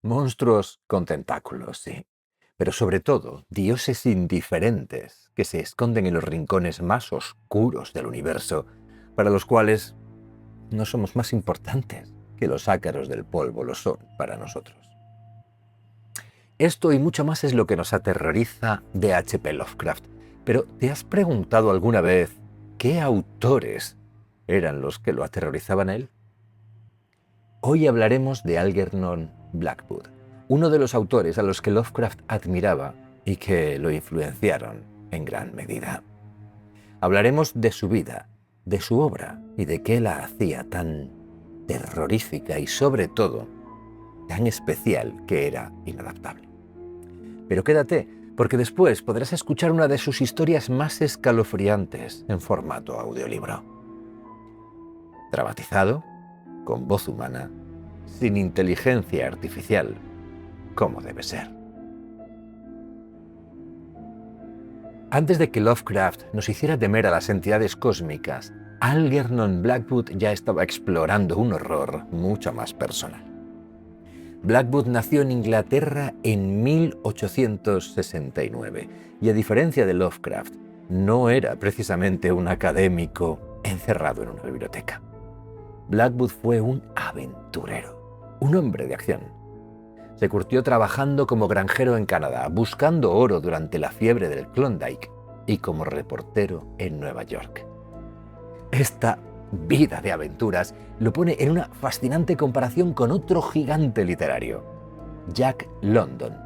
Monstruos con tentáculos, sí. Pero sobre todo, dioses indiferentes que se esconden en los rincones más oscuros del universo, para los cuales no somos más importantes que los ácaros del polvo lo son para nosotros. Esto y mucho más es lo que nos aterroriza de H.P. Lovecraft. Pero ¿te has preguntado alguna vez qué autores eran los que lo aterrorizaban a él? Hoy hablaremos de Algernon Blackwood, uno de los autores a los que Lovecraft admiraba y que lo influenciaron en gran medida. Hablaremos de su vida, de su obra y de qué la hacía tan terrorífica y sobre todo tan especial que era inadaptable. Pero quédate, porque después podrás escuchar una de sus historias más escalofriantes en formato audiolibro. Dramatizado, con voz humana, sin inteligencia artificial, como debe ser. Antes de que Lovecraft nos hiciera temer a las entidades cósmicas, Algernon Blackwood ya estaba explorando un horror mucho más personal. Blackwood nació en Inglaterra en 1869 y, a diferencia de Lovecraft, no era precisamente un académico encerrado en una biblioteca. Blackwood fue un aventurero, un hombre de acción. Se curtió trabajando como granjero en Canadá, buscando oro durante la fiebre del Klondike y como reportero en Nueva York. Esta vida de aventuras lo pone en una fascinante comparación con otro gigante literario, Jack London,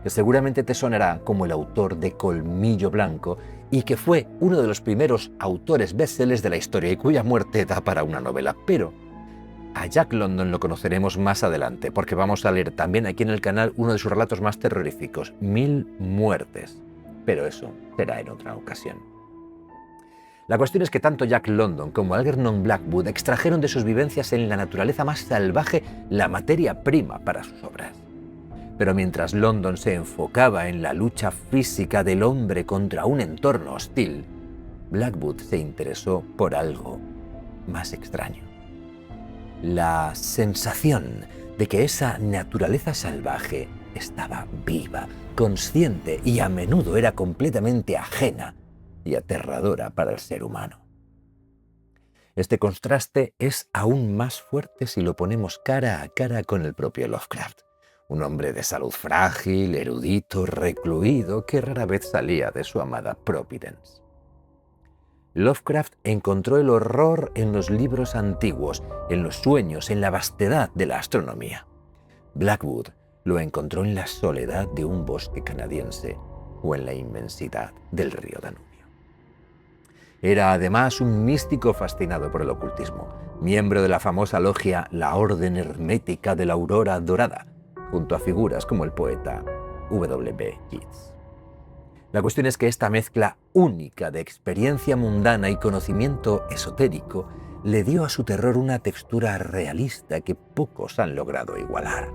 que seguramente te sonará como el autor de Colmillo Blanco y que fue uno de los primeros autores bestsellers de la historia y cuya muerte da para una novela. Pero a Jack London lo conoceremos más adelante, porque vamos a leer también aquí en el canal uno de sus relatos más terroríficos, 1000 muertes. Pero eso será en otra ocasión. La cuestión es que tanto Jack London como Algernon Blackwood extrajeron de sus vivencias en la naturaleza más salvaje la materia prima para sus obras. Pero mientras London se enfocaba en la lucha física del hombre contra un entorno hostil, Blackwood se interesó por algo más extraño. La sensación de que esa naturaleza salvaje estaba viva, consciente y a menudo era completamente ajena y aterradora para el ser humano. Este contraste es aún más fuerte si lo ponemos cara a cara con el propio Lovecraft, un hombre de salud frágil, erudito, recluido, que rara vez salía de su amada Providence. Lovecraft encontró el horror en los libros antiguos, en los sueños, en la vastedad de la astronomía. Blackwood lo encontró en la soledad de un bosque canadiense o en la inmensidad del río Danubio. Era además un místico fascinado por el ocultismo, miembro de la famosa logia La Orden Hermética de la Aurora Dorada, junto a figuras como el poeta W. Yeats. La cuestión es que esta mezcla única de experiencia mundana y conocimiento esotérico le dio a su terror una textura realista que pocos han logrado igualar.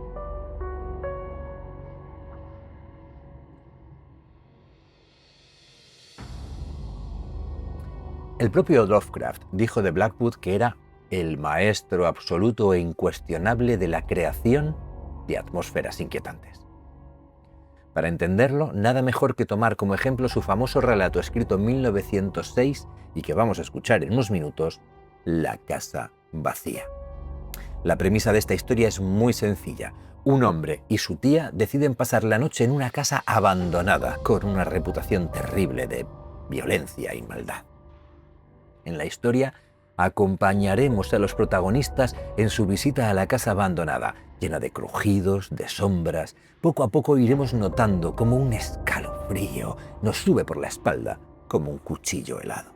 El propio Lovecraft dijo de Blackwood que era el maestro absoluto e incuestionable de la creación de atmósferas inquietantes. Para entenderlo, nada mejor que tomar como ejemplo su famoso relato escrito en 1906 y que vamos a escuchar en unos minutos, La casa vacía. La premisa de esta historia es muy sencilla. Un hombre y su tía deciden pasar la noche en una casa abandonada con una reputación terrible de violencia y maldad. En la historia acompañaremos a los protagonistas en su visita a la casa abandonada, llena de crujidos, de sombras. Poco a poco iremos notando cómo un escalofrío nos sube por la espalda como un cuchillo helado.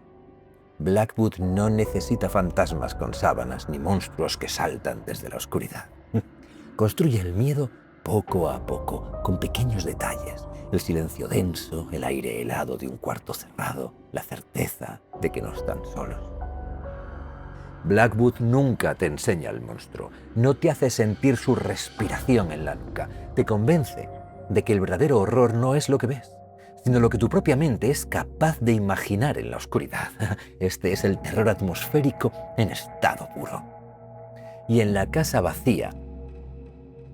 Blackwood no necesita fantasmas con sábanas ni monstruos que saltan desde la oscuridad. Construye el miedo poco a poco, con pequeños detalles. El silencio denso, el aire helado de un cuarto cerrado, la certeza de que no están solos. Blackwood nunca te enseña al monstruo, no te hace sentir su respiración en la nuca, te convence de que el verdadero horror no es lo que ves, sino lo que tu propia mente es capaz de imaginar en la oscuridad. Este es el terror atmosférico en estado puro. Y en la casa vacía,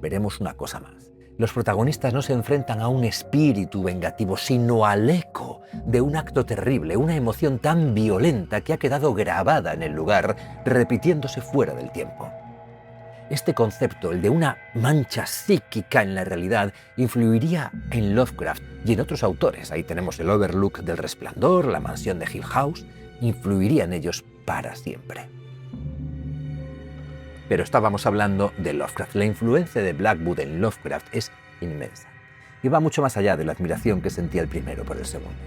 veremos una cosa más. Los protagonistas no se enfrentan a un espíritu vengativo, sino al eco de un acto terrible, una emoción tan violenta que ha quedado grabada en el lugar, repitiéndose fuera del tiempo. Este concepto, el de una mancha psíquica en la realidad, influiría en Lovecraft y en otros autores. Ahí tenemos el Overlook del Resplandor, la mansión de Hill House, influiría en ellos para siempre. Pero estábamos hablando de Lovecraft. La influencia de Blackwood en Lovecraft es inmensa y va mucho más allá de la admiración que sentía el primero por el segundo.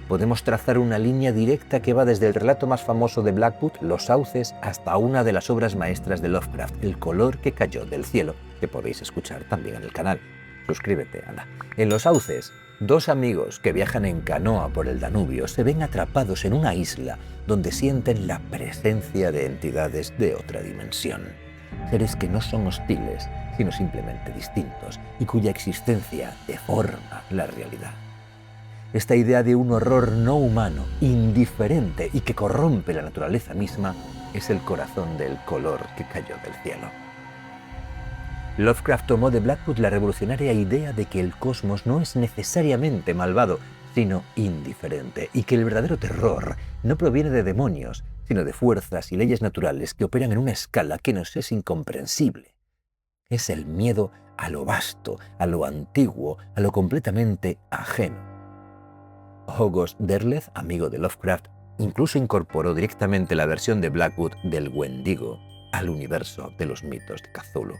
Podemos trazar una línea directa que va desde el relato más famoso de Blackwood, Los Sauces, hasta una de las obras maestras de Lovecraft, El color que cayó del cielo, que podéis escuchar también en el canal. Suscríbete, anda. En Los Sauces, dos amigos que viajan en canoa por el Danubio se ven atrapados en una isla donde sienten la presencia de entidades de otra dimensión. Seres que no son hostiles, sino simplemente distintos, y cuya existencia deforma la realidad. Esta idea de un horror no humano, indiferente y que corrompe la naturaleza misma es el corazón del color que cayó del cielo. Lovecraft tomó de Blackwood la revolucionaria idea de que el cosmos no es necesariamente malvado, sino indiferente, y que el verdadero terror no proviene de demonios, sino de fuerzas y leyes naturales que operan en una escala que nos es incomprensible. Es el miedo a lo vasto, a lo antiguo, a lo completamente ajeno. August Derleth, amigo de Lovecraft, incluso incorporó directamente la versión de Blackwood del Wendigo al universo de los mitos de Cthulhu.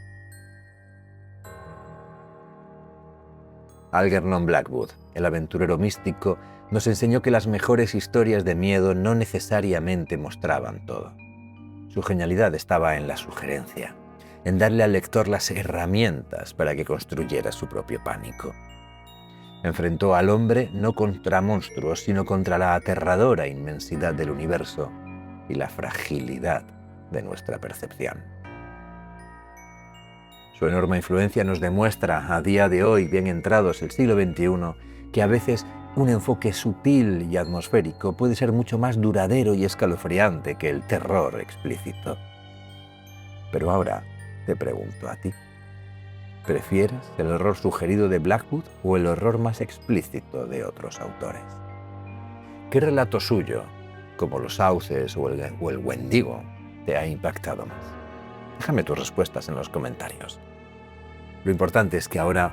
Algernon Blackwood, el aventurero místico, nos enseñó que las mejores historias de miedo no necesariamente mostraban todo. Su genialidad estaba en la sugerencia, en darle al lector las herramientas para que construyera su propio pánico. Enfrentó al hombre no contra monstruos, sino contra la aterradora inmensidad del universo y la fragilidad de nuestra percepción. Su enorme influencia nos demuestra, a día de hoy, bien entrados el siglo XXI, que a veces un enfoque sutil y atmosférico puede ser mucho más duradero y escalofriante que el terror explícito. Pero ahora te pregunto a ti. ¿Prefieres el horror sugerido de Blackwood o el horror más explícito de otros autores? ¿Qué relato suyo, como Los Sauces o el Wendigo, te ha impactado más? Déjame tus respuestas en los comentarios. Lo importante es que ahora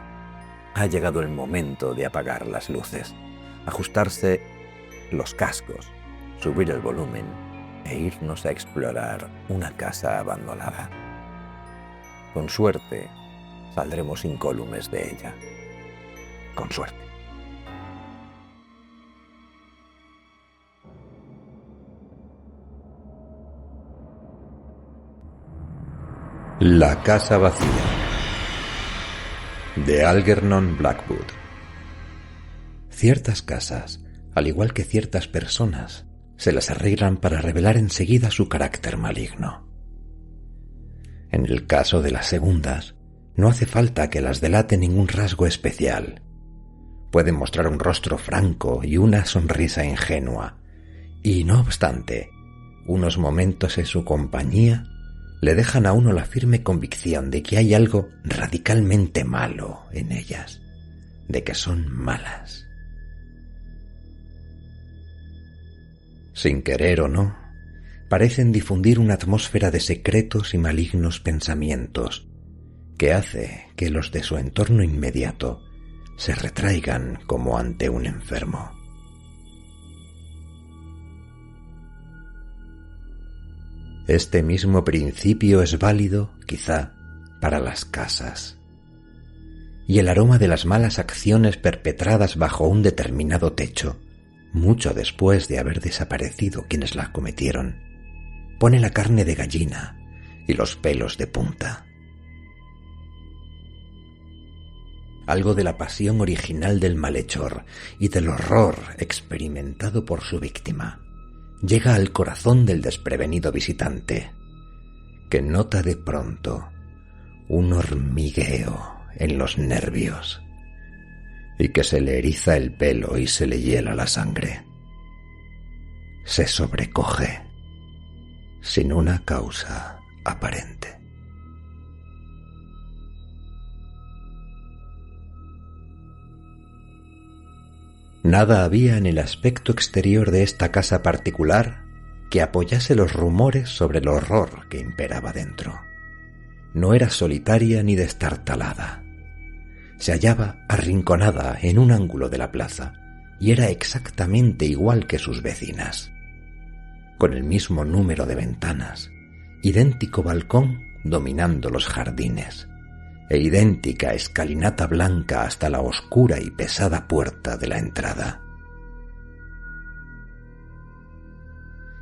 ha llegado el momento de apagar las luces, ajustarse los cascos, subir el volumen e irnos a explorar una casa abandonada. Con suerte, saldremos incólumes de ella. Con suerte. La casa vacía, de Algernon Blackwood. Ciertas casas, al igual que ciertas personas, se las arreglan para revelar enseguida su carácter maligno. En el caso de las segundas, no hace falta que las delate ningún rasgo especial. Pueden mostrar un rostro franco y una sonrisa ingenua, y no obstante, unos momentos en su compañía le dejan a uno la firme convicción de que hay algo radicalmente malo en ellas, de que son malas. Sin querer o no, parecen difundir una atmósfera de secretos y malignos pensamientos que hace que los de su entorno inmediato se retraigan como ante un enfermo. Este mismo principio es válido, quizá, para las casas. Y el aroma de las malas acciones perpetradas bajo un determinado techo, mucho después de haber desaparecido quienes las cometieron, pone la carne de gallina y los pelos de punta. Algo de la pasión original del malhechor y del horror experimentado por su víctima llega al corazón del desprevenido visitante, que nota de pronto un hormigueo en los nervios y que se le eriza el pelo y se le hiela la sangre. Se sobrecoge sin una causa aparente. Nada había en el aspecto exterior de esta casa particular que apoyase los rumores sobre el horror que imperaba dentro. No era solitaria ni destartalada. Se hallaba arrinconada en un ángulo de la plaza y era exactamente igual que sus vecinas, con el mismo número de ventanas, idéntico balcón dominando los jardines e idéntica escalinata blanca hasta la oscura y pesada puerta de la entrada.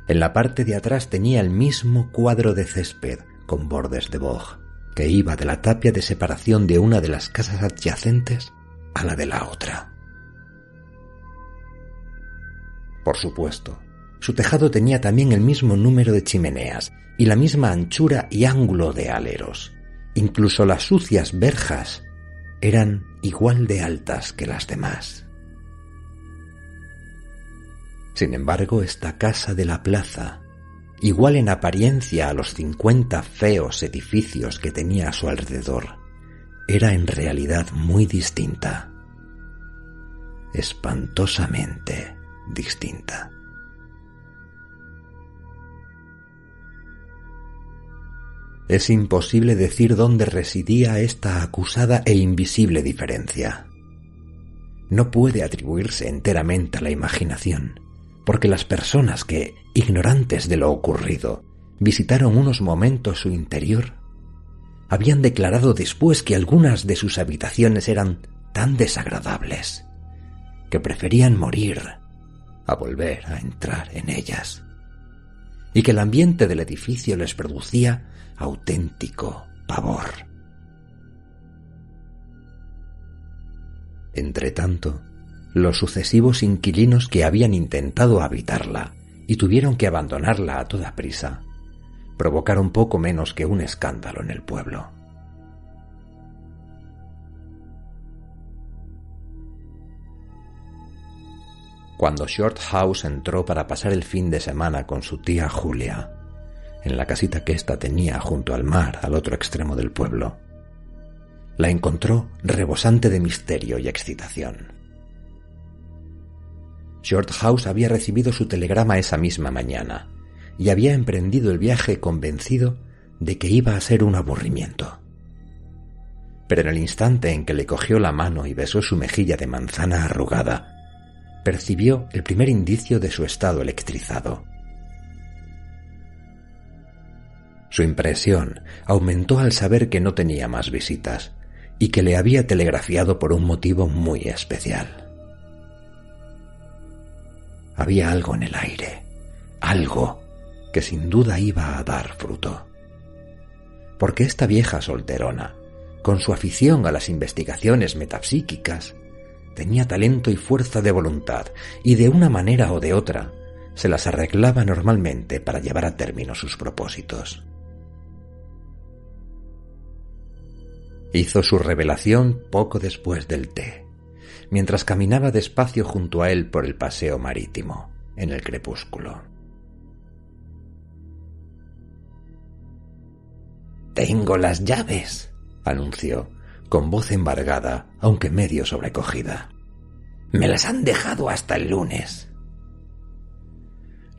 En la parte de atrás tenía el mismo cuadro de césped con bordes de boj, que iba de la tapia de separación de una de las casas adyacentes a la de la otra. Por supuesto, su tejado tenía también el mismo número de chimeneas y la misma anchura y ángulo de aleros. Incluso las sucias verjas eran igual de altas que las demás. Sin embargo, esta casa de la plaza, igual en apariencia a los 50 feos edificios que tenía a su alrededor, era en realidad muy distinta. Espantosamente distinta. Es imposible decir dónde residía esta acusada e invisible diferencia. No puede atribuirse enteramente a la imaginación, porque las personas que, ignorantes de lo ocurrido, visitaron unos momentos su interior, habían declarado después que algunas de sus habitaciones eran tan desagradables que preferían morir a volver a entrar en ellas, y que el ambiente del edificio les producía auténtico pavor. Entretanto, los sucesivos inquilinos que habían intentado habitarla y tuvieron que abandonarla a toda prisa, provocaron poco menos que un escándalo en el pueblo. Cuando Shorthouse entró para pasar el fin de semana con su tía Julia, en la casita que ésta tenía junto al mar al otro extremo del pueblo, la encontró rebosante de misterio y excitación. Shorthouse había recibido su telegrama esa misma mañana y había emprendido el viaje convencido de que iba a ser un aburrimiento. Pero en el instante en que le cogió la mano y besó su mejilla de manzana arrugada, percibió el primer indicio de su estado electrizado. Su impresión aumentó al saber que no tenía más visitas y que le había telegrafiado por un motivo muy especial. Había algo en el aire, algo que sin duda iba a dar fruto. Porque esta vieja solterona, con su afición a las investigaciones metapsíquicas, tenía talento y fuerza de voluntad y de una manera o de otra se las arreglaba normalmente para llevar a término sus propósitos. Hizo su revelación poco después del té, mientras caminaba despacio junto a él por el paseo marítimo, en el crepúsculo. «Tengo las llaves», anunció, con voz embargada, aunque medio sobrecogida. «Me las han dejado hasta el lunes».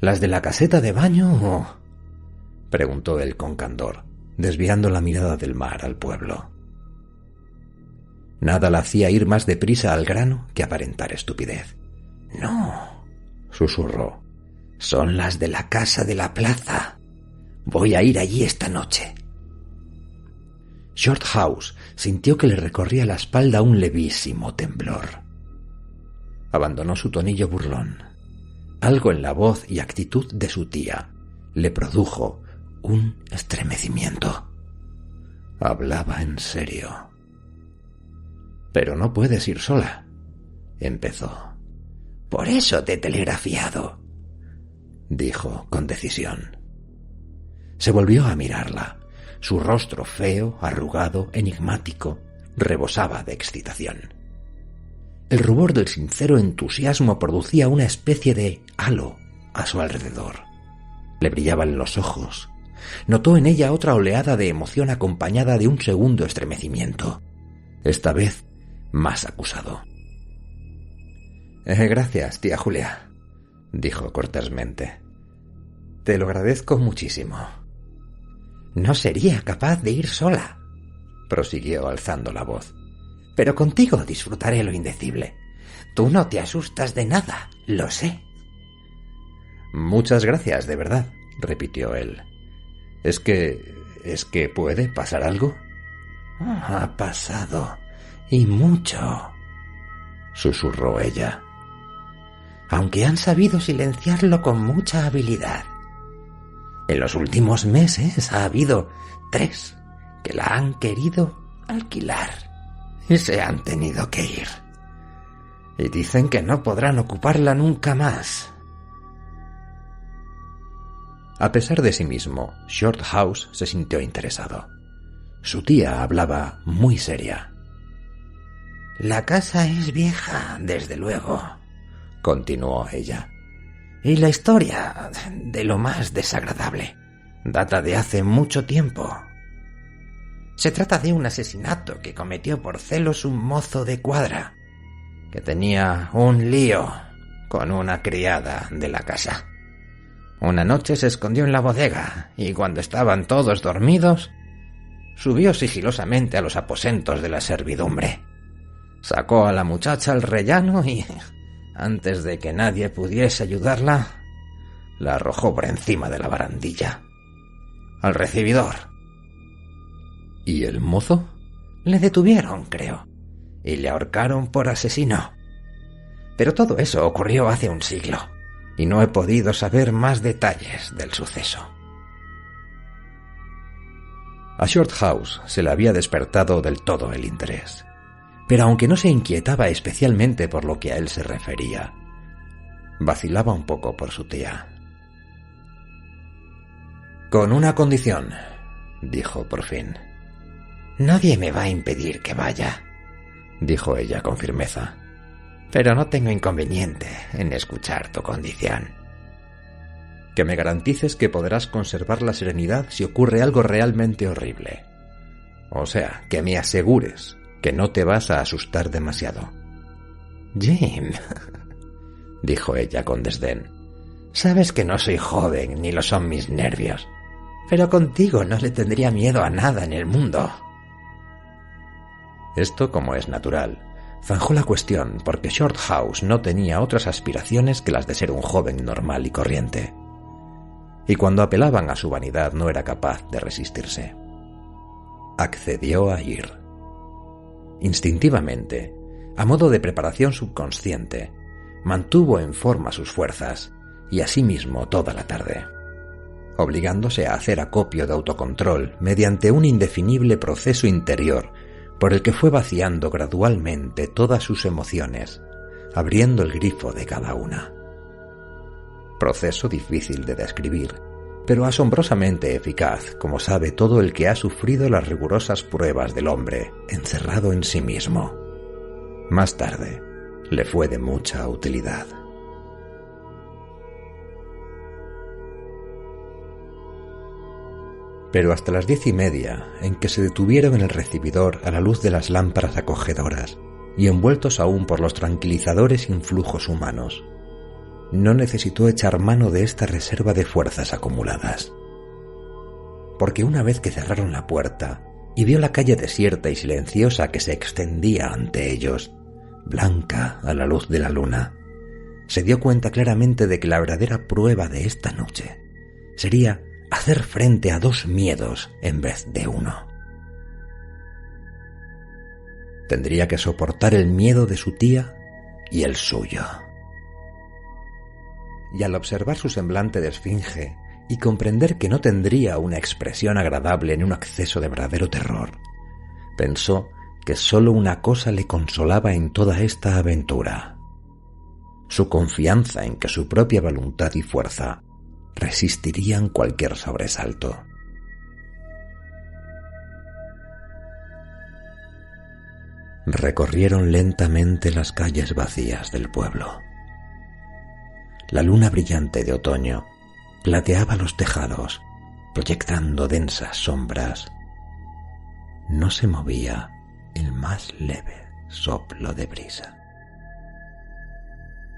«¿Las de la caseta de baño?» preguntó él con candor, desviando la mirada del mar al pueblo. Nada la hacía ir más deprisa al grano que aparentar estupidez. «No», susurró, «son las de la casa de la plaza. Voy a ir allí esta noche». Shorthouse sintió que le recorría la espalda un levísimo temblor. Abandonó su tonillo burlón. Algo en la voz y actitud de su tía le produjo un estremecimiento. Hablaba en serio. «Pero no puedes ir sola», empezó. «Por eso te he telegrafiado», dijo con decisión. Se volvió a mirarla. Su rostro feo, arrugado, enigmático, rebosaba de excitación. El rubor del sincero entusiasmo producía una especie de halo a su alrededor. Le brillaban los ojos. Notó en ella otra oleada de emoción acompañada de un segundo estremecimiento, esta vez más acusado. Gracias, tía Julia, dijo cortésmente. Te lo agradezco muchísimo. No sería capaz de ir sola, prosiguió alzando la voz. Pero contigo disfrutaré lo indecible. Tú no te asustas de nada, lo sé. Muchas gracias, de verdad, repitió él. ¿Es que puede pasar algo? Ha pasado, y mucho, susurró ella. Aunque han sabido silenciarlo con mucha habilidad. En los últimos meses ha habido 3 que la han querido alquilar y se han tenido que ir. Y dicen que no podrán ocuparla nunca más. A pesar de sí mismo, Shorthouse se sintió interesado. Su tía hablaba muy seria. La casa es vieja, desde luego, continuó ella. Y la historia, de lo más desagradable, data de hace mucho tiempo. Se trata de un asesinato que cometió por celos un mozo de cuadra, que tenía un lío con una criada de la casa. Una noche se escondió en la bodega y cuando estaban todos dormidos, subió sigilosamente a los aposentos de la servidumbre. Sacó a la muchacha al rellano y, antes de que nadie pudiese ayudarla, la arrojó por encima de la barandilla, al recibidor. ¿Y el mozo? Le detuvieron, creo, y le ahorcaron por asesino. Pero todo eso ocurrió hace un siglo, y no he podido saber más detalles del suceso. A Shorthouse se le había despertado del todo el interés, pero aunque no se inquietaba especialmente por lo que a él se refería, vacilaba un poco por su tía. Con una condición, dijo por fin. Nadie me va a impedir que vaya, dijo ella con firmeza, pero no tengo inconveniente en escuchar tu condición. Que me garantices que podrás conservar la serenidad si ocurre algo realmente horrible. O sea, que me asegures que no te vas a asustar demasiado. Jim, dijo ella con desdén, sabes que no soy joven ni lo son mis nervios, pero contigo no le tendría miedo a nada en el mundo. Esto, como es natural, zanjó la cuestión porque Shorthouse no tenía otras aspiraciones que las de ser un joven normal y corriente. Y cuando apelaban a su vanidad no era capaz de resistirse. Accedió a ir. Instintivamente, a modo de preparación subconsciente, mantuvo en forma sus fuerzas y asimismo toda la tarde, obligándose a hacer acopio de autocontrol mediante un indefinible proceso interior por el que fue vaciando gradualmente todas sus emociones, abriendo el grifo de cada una. Proceso difícil de describir, pero asombrosamente eficaz, como sabe todo el que ha sufrido las rigurosas pruebas del hombre encerrado en sí mismo. Más tarde, le fue de mucha utilidad. Pero hasta las 10:30, en que se detuvieron en el recibidor a la luz de las lámparas acogedoras y envueltos aún por los tranquilizadores influjos humanos, no necesitó echar mano de esta reserva de fuerzas acumuladas. Porque una vez que cerraron la puerta y vio la calle desierta y silenciosa que se extendía ante ellos, blanca a la luz de la luna, se dio cuenta claramente de que la verdadera prueba de esta noche sería hacer frente a 2 miedos en vez de 1. Tendría que soportar el miedo de su tía y el suyo. Y al observar su semblante de esfinge y comprender que no tendría una expresión agradable en un acceso de verdadero terror, pensó que sólo una cosa le consolaba en toda esta aventura: su confianza en que su propia voluntad y fuerza resistirían cualquier sobresalto. Recorrieron lentamente las calles vacías del pueblo. La luna brillante de otoño plateaba los tejados, proyectando densas sombras. No se movía el más leve soplo de brisa.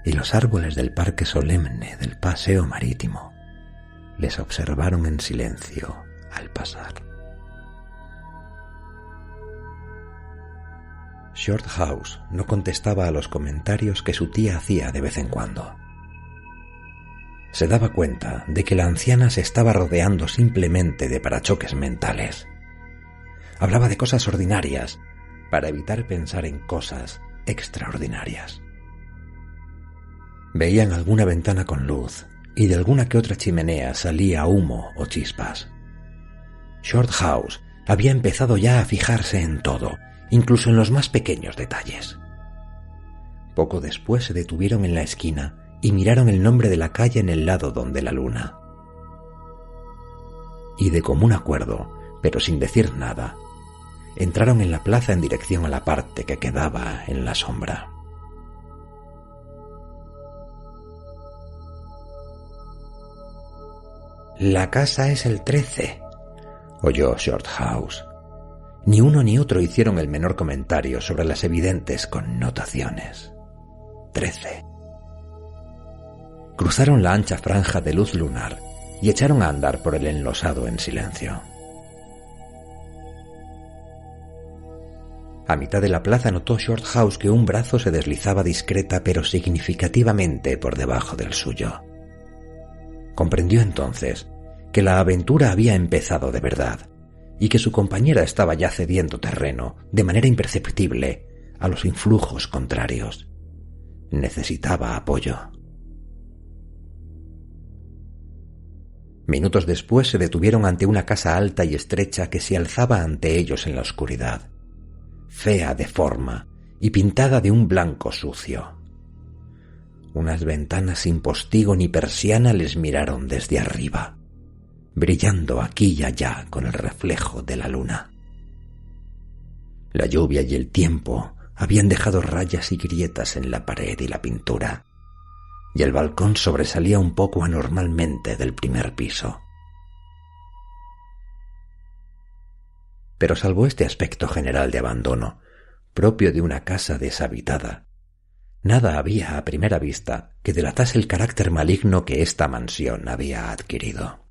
y los árboles del parque solemne del paseo marítimo les observaron en silencio al pasar. Shorthouse no contestaba a los comentarios que su tía hacía de vez en cuando. Se daba cuenta de que la anciana se estaba rodeando simplemente de parachoques mentales. Hablaba de cosas ordinarias para evitar pensar en cosas extraordinarias. Veían alguna ventana con luz y de alguna que otra chimenea salía humo o chispas. Shorthouse había empezado ya a fijarse en todo, incluso en los más pequeños detalles. Poco después se detuvieron en la esquina y miraron el nombre de la calle en el lado donde la luna. Y de común acuerdo, pero sin decir nada, entraron en la plaza en dirección a la parte que quedaba en la sombra. «La casa es el 13», oyó Shorthouse. Ni uno ni otro hicieron el menor comentario sobre las evidentes connotaciones. 13. Cruzaron la ancha franja de luz lunar y echaron a andar por el enlosado en silencio. A mitad de la plaza notó Shorthouse que un brazo se deslizaba discreta pero significativamente por debajo del suyo. Comprendió entonces que la aventura había empezado de verdad y que su compañera estaba ya cediendo terreno de manera imperceptible a los influjos contrarios. Necesitaba apoyo. Minutos después se detuvieron ante una casa alta y estrecha que se alzaba ante ellos en la oscuridad, fea de forma y pintada de un blanco sucio. Unas ventanas sin postigo ni persiana les miraron desde arriba, brillando aquí y allá con el reflejo de la luna. La lluvia y el tiempo habían dejado rayas y grietas en la pared y la pintura, y el balcón sobresalía un poco anormalmente del primer piso. Pero salvo este aspecto general de abandono, propio de una casa deshabitada, nada había a primera vista que delatase el carácter maligno que esta mansión había adquirido.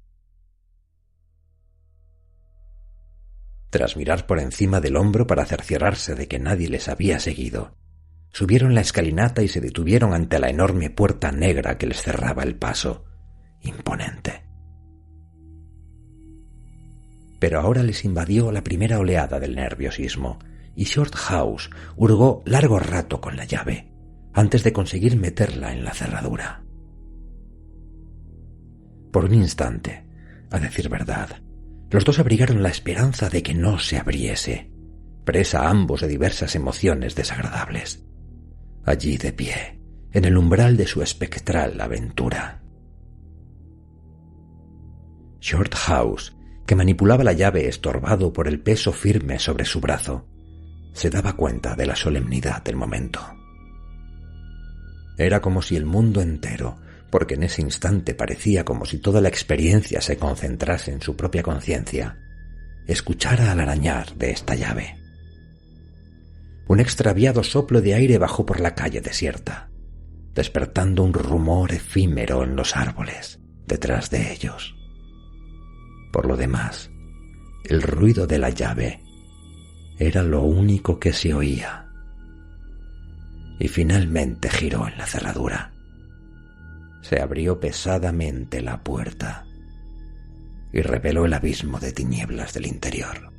Tras mirar por encima del hombro para cerciorarse de que nadie les había seguido, subieron la escalinata y se detuvieron ante la enorme puerta negra que les cerraba el paso, imponente. Pero ahora les invadió la primera oleada del nerviosismo, y Shorthouse hurgó largo rato con la llave, antes de conseguir meterla en la cerradura. Por un instante, a decir verdad, los dos abrigaron la esperanza de que no se abriese, presa ambos de diversas emociones desagradables. Allí de pie, en el umbral de su espectral aventura. Shorthouse, que manipulaba la llave estorbado por el peso firme sobre su brazo, se daba cuenta de la solemnidad del momento. Era como si el mundo entero, porque en ese instante parecía como si toda la experiencia se concentrase en su propia conciencia, escuchara al arañar de esta llave. Un extraviado soplo de aire bajó por la calle desierta, despertando un rumor efímero en los árboles detrás de ellos. Por lo demás, el ruido de la llave era lo único que se oía. Y finalmente giró en la cerradura. Se abrió pesadamente la puerta y reveló el abismo de tinieblas del interior.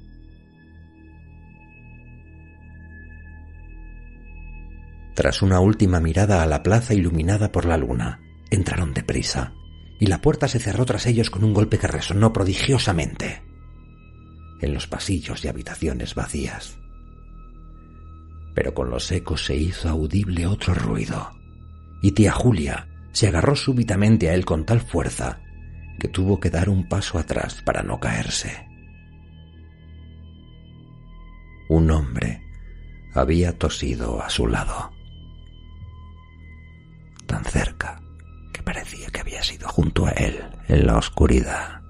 Tras una última mirada a la plaza iluminada por la luna, entraron deprisa, y la puerta se cerró tras ellos con un golpe que resonó prodigiosamente en los pasillos y habitaciones vacías. Pero con los ecos se hizo audible otro ruido, y tía Julia se agarró súbitamente a él con tal fuerza que tuvo que dar un paso atrás para no caerse. Un hombre había tosido a su lado, tan cerca que parecía que había sido junto a él en la oscuridad.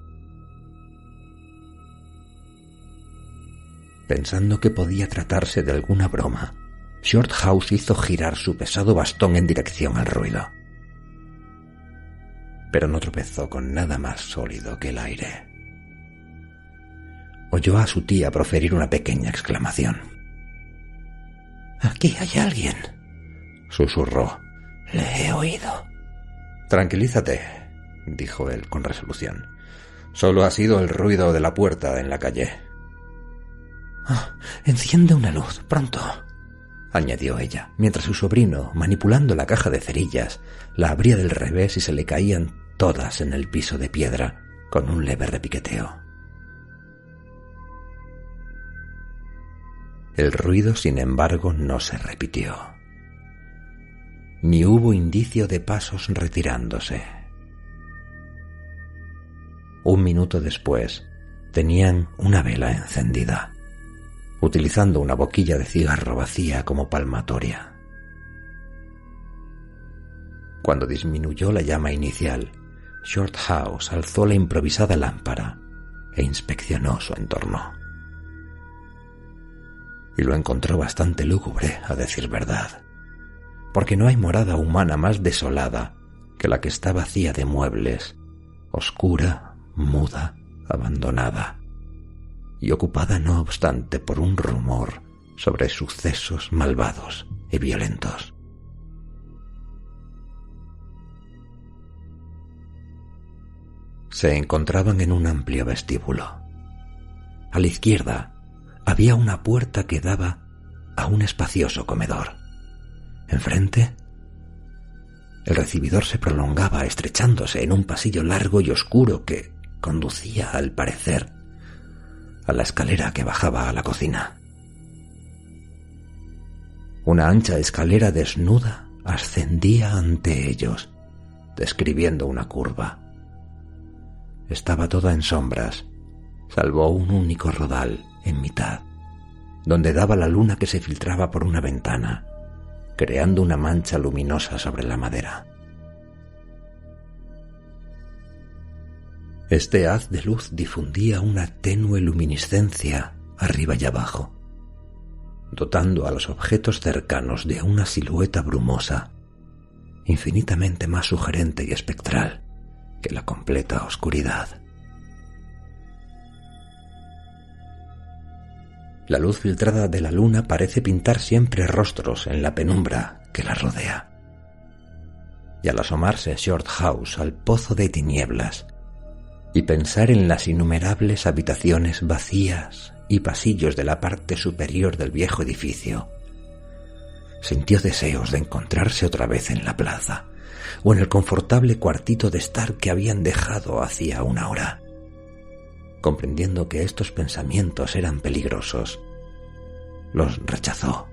Pensando que podía tratarse de alguna broma, Shorthouse hizo girar su pesado bastón en dirección al ruido. Pero no tropezó con nada más sólido que el aire. Oyó a su tía proferir una pequeña exclamación. «¡Aquí hay alguien!», susurró. «Le he oído». «Tranquilízate», dijo él con resolución. «Solo ha sido el ruido de la puerta en la calle». «Enciende una luz, pronto», añadió ella, mientras su sobrino, manipulando la caja de cerillas, la abría del revés y se le caían todas en el piso de piedra con un leve repiqueteo. El ruido, sin embargo, no se repitió. Ni hubo indicio de pasos retirándose. Un minuto después, tenían una vela encendida, utilizando una boquilla de cigarro vacía como palmatoria. Cuando disminuyó la llama inicial, Shorthouse alzó la improvisada lámpara e inspeccionó su entorno. Y lo encontró bastante lúgubre, a decir verdad, porque no hay morada humana más desolada que la que está vacía de muebles, oscura, muda, abandonada, y ocupada no obstante por un rumor sobre sucesos malvados y violentos. Se encontraban en un amplio vestíbulo. A la izquierda había una puerta que daba a un espacioso comedor. Enfrente, el recibidor se prolongaba estrechándose en un pasillo largo y oscuro que conducía, al parecer, a la escalera que bajaba a la cocina. Una ancha escalera desnuda ascendía ante ellos, describiendo una curva. Estaba toda en sombras, salvo un único rodal en mitad, donde daba la luna que se filtraba por una ventana, creando una mancha luminosa sobre la madera. Este haz de luz difundía una tenue luminiscencia arriba y abajo, dotando a los objetos cercanos de una silueta brumosa, infinitamente más sugerente y espectral que la completa oscuridad. La luz filtrada de la luna parece pintar siempre rostros en la penumbra que la rodea. Y al asomarse Shorthouse al pozo de tinieblas y pensar en las innumerables habitaciones vacías y pasillos de la parte superior del viejo edificio, sintió deseos de encontrarse otra vez en la plaza o en el confortable cuartito de estar que habían dejado hacía una hora. Comprendiendo que estos pensamientos eran peligrosos, los rechazó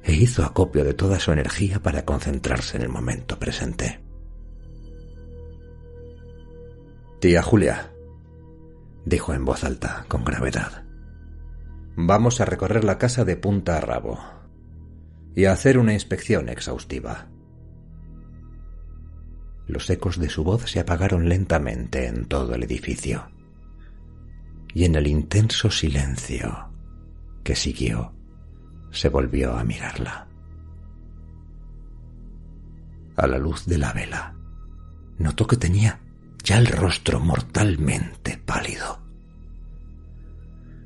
e hizo acopio de toda su energía para concentrarse en el momento presente. «Tía Julia», dijo en voz alta, con gravedad, «vamos a recorrer la casa de punta a rabo y a hacer una inspección exhaustiva». Los ecos de su voz se apagaron lentamente en todo el edificio. Y en el intenso silencio que siguió, se volvió a mirarla. A la luz de la vela, notó que tenía ya el rostro mortalmente pálido.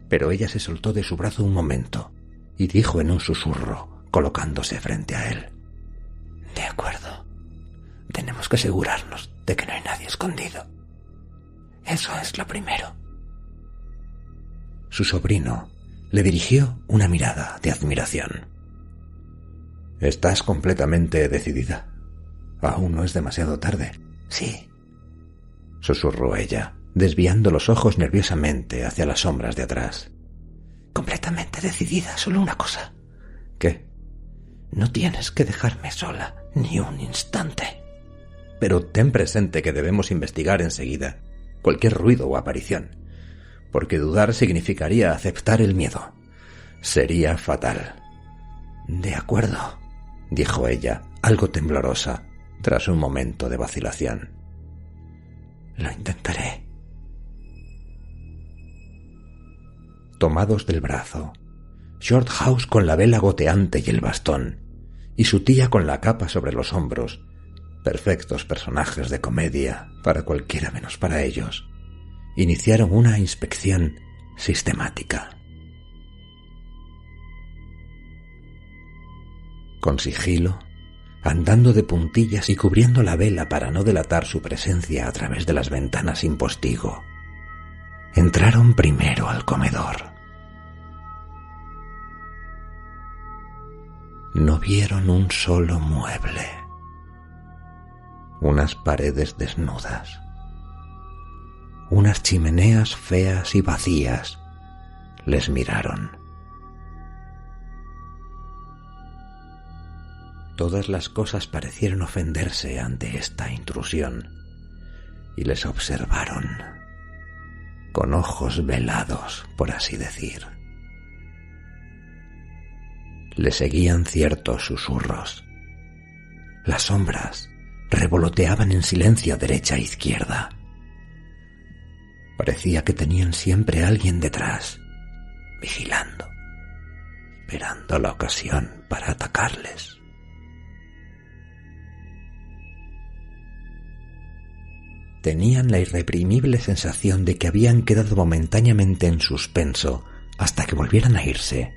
Pero ella se soltó de su brazo un momento y dijo en un susurro, colocándose frente a él: «De acuerdo, tenemos que asegurarnos de que no hay nadie escondido. Eso es lo primero». Su sobrino le dirigió una mirada de admiración. «¿Estás completamente decidida? Aún no es demasiado tarde». «Sí», susurró ella, desviando los ojos nerviosamente hacia las sombras de atrás. «Completamente decidida, solo una cosa». «¿Qué?» «No tienes que dejarme sola ni un instante». «Pero ten presente que debemos investigar enseguida cualquier ruido o aparición, porque dudar significaría aceptar el miedo. Sería fatal». «De acuerdo», dijo ella, algo temblorosa, tras un momento de vacilación. «Lo intentaré». Tomados del brazo, Shorthouse con la vela goteante y el bastón, y su tía con la capa sobre los hombros, perfectos personajes de comedia para cualquiera menos para ellos, iniciaron una inspección sistemática. Con sigilo, andando de puntillas y cubriendo la vela para no delatar su presencia a través de las ventanas sin postigo, entraron primero al comedor. No vieron un solo mueble. Unas paredes desnudas. Unas chimeneas feas y vacías les miraron. Todas las cosas parecieron ofenderse ante esta intrusión y les observaron con ojos velados, por así decir. Le seguían ciertos susurros. Las sombras revoloteaban en silencio a derecha e izquierda. Parecía que tenían siempre a alguien detrás, vigilando, esperando la ocasión para atacarles. Tenían la irreprimible sensación de que habían quedado momentáneamente en suspenso hasta que volvieran a irse.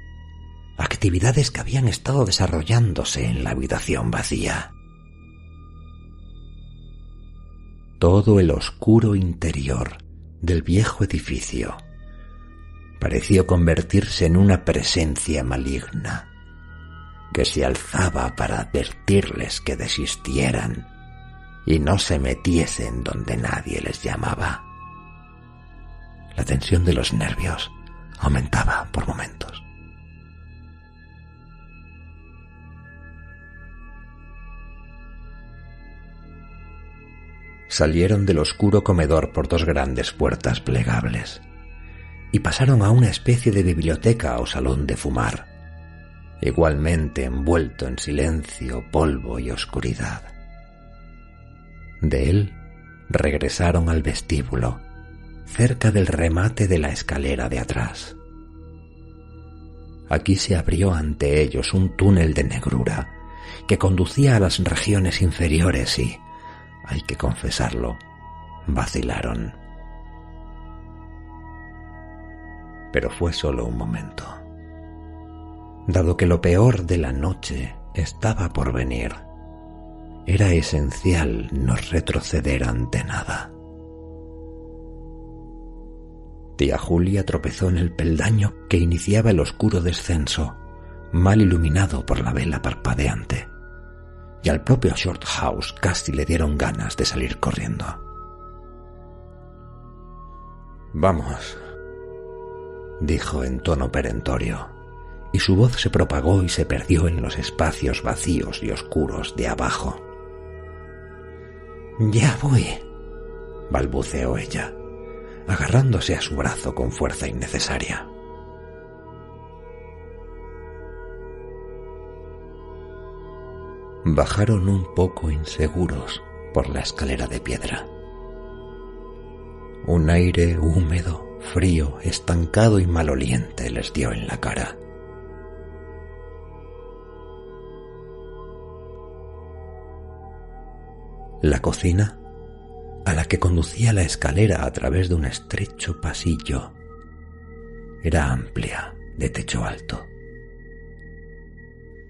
Actividades que habían estado desarrollándose en la habitación vacía. Todo el oscuro interior del viejo edificio pareció convertirse en una presencia maligna que se alzaba para advertirles que desistieran y no se metiesen donde nadie les llamaba. La tensión de los nervios aumentaba por momentos. Salieron del oscuro comedor por dos grandes puertas plegables y pasaron a una especie de biblioteca o salón de fumar, igualmente envuelto en silencio, polvo y oscuridad. De él regresaron al vestíbulo, cerca del remate de la escalera de atrás. Aquí se abrió ante ellos un túnel de negrura que conducía a las regiones inferiores y, hay que confesarlo, vacilaron. Pero fue solo un momento, dado que lo peor de la noche estaba por venir. Era esencial no retroceder ante nada. Tía Julia tropezó en el peldaño que iniciaba el oscuro descenso, mal iluminado por la vela parpadeante, y al propio Shorthouse casi le dieron ganas de salir corriendo. «Vamos», dijo en tono perentorio, y su voz se propagó y se perdió en los espacios vacíos y oscuros de abajo. «Ya voy», balbuceó ella, agarrándose a su brazo con fuerza innecesaria. Bajaron un poco inseguros por la escalera de piedra. Un aire húmedo, frío, estancado y maloliente les dio en la cara. La cocina, a la que conducía la escalera a través de un estrecho pasillo, era amplia, de techo alto.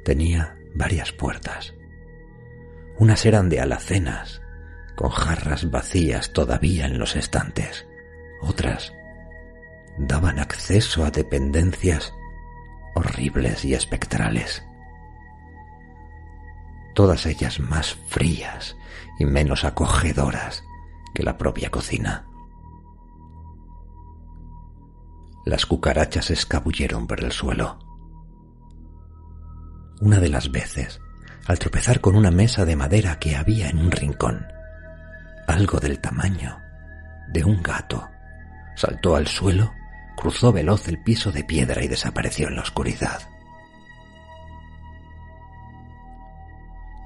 Tenía varias puertas. Unas eran de alacenas, con jarras vacías todavía en los estantes. Otras daban acceso a dependencias horribles y espectrales. Todas ellas más frías y menos acogedoras que la propia cocina. Las cucarachas se escabulleron por el suelo. Una de las veces, al tropezar con una mesa de madera que había en un rincón, algo del tamaño de un gato, saltó al suelo, cruzó veloz el piso de piedra y desapareció en la oscuridad.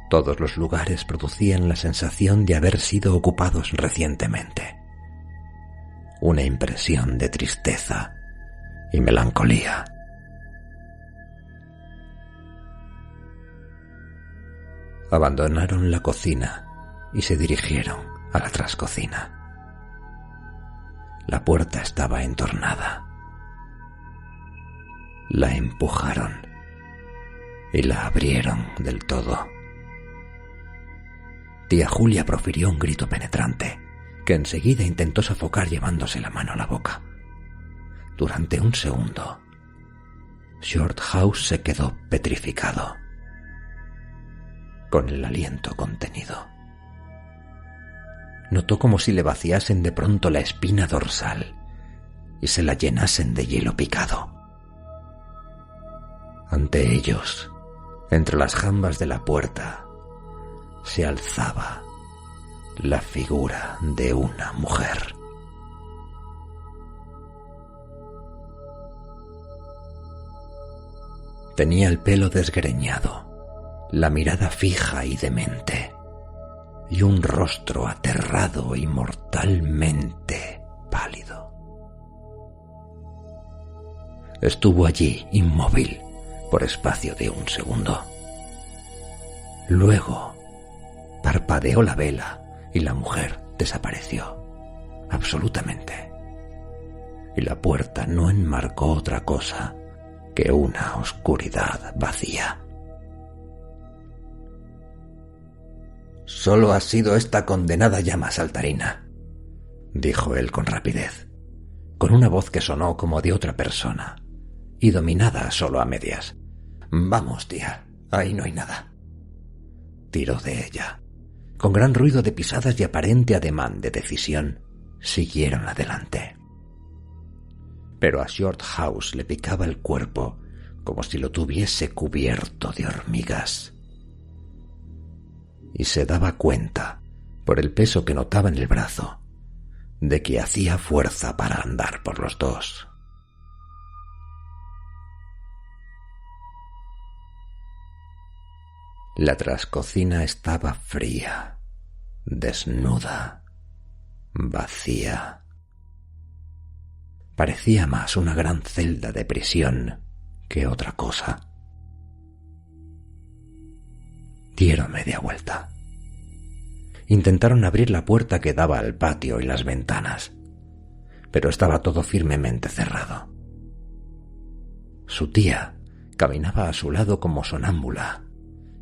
Todos los lugares producían la sensación de haber sido ocupados recientemente. Una impresión de tristeza y melancolía. Abandonaron la cocina y se dirigieron a la trascocina. La puerta estaba entornada. La empujaron y la abrieron del todo. Tía Julia profirió un grito penetrante, que enseguida intentó sofocar llevándose la mano a la boca. Durante un segundo, Shorthouse se quedó petrificado, con el aliento contenido. Notó como si le vaciasen de pronto la espina dorsal y se la llenasen de hielo picado. Ante ellos, entre las jambas de la puerta, se alzaba la figura de una mujer. Tenía el pelo desgreñado, la mirada fija y demente, y un rostro aterrado y mortalmente pálido. Estuvo allí inmóvil por espacio de un segundo. Luego parpadeó la vela y la mujer desapareció absolutamente, y la puerta no enmarcó otra cosa que una oscuridad vacía. «Solo ha sido esta condenada llama saltarina», dijo él con rapidez, con una voz que sonó como de otra persona y dominada solo a medias. «Vamos, tía, ahí no hay nada». Tiró de ella. Con gran ruido de pisadas y aparente ademán de decisión, siguieron adelante. Pero a Shorthouse le picaba el cuerpo como si lo tuviese cubierto de hormigas. Y se daba cuenta, por el peso que notaba en el brazo, de que hacía fuerza para andar por los dos. La trascocina estaba fría, desnuda, vacía. Parecía más una gran celda de prisión que otra cosa. Dieron media vuelta. Intentaron abrir la puerta que daba al patio y las ventanas, pero estaba todo firmemente cerrado. Su tía caminaba a su lado como sonámbula.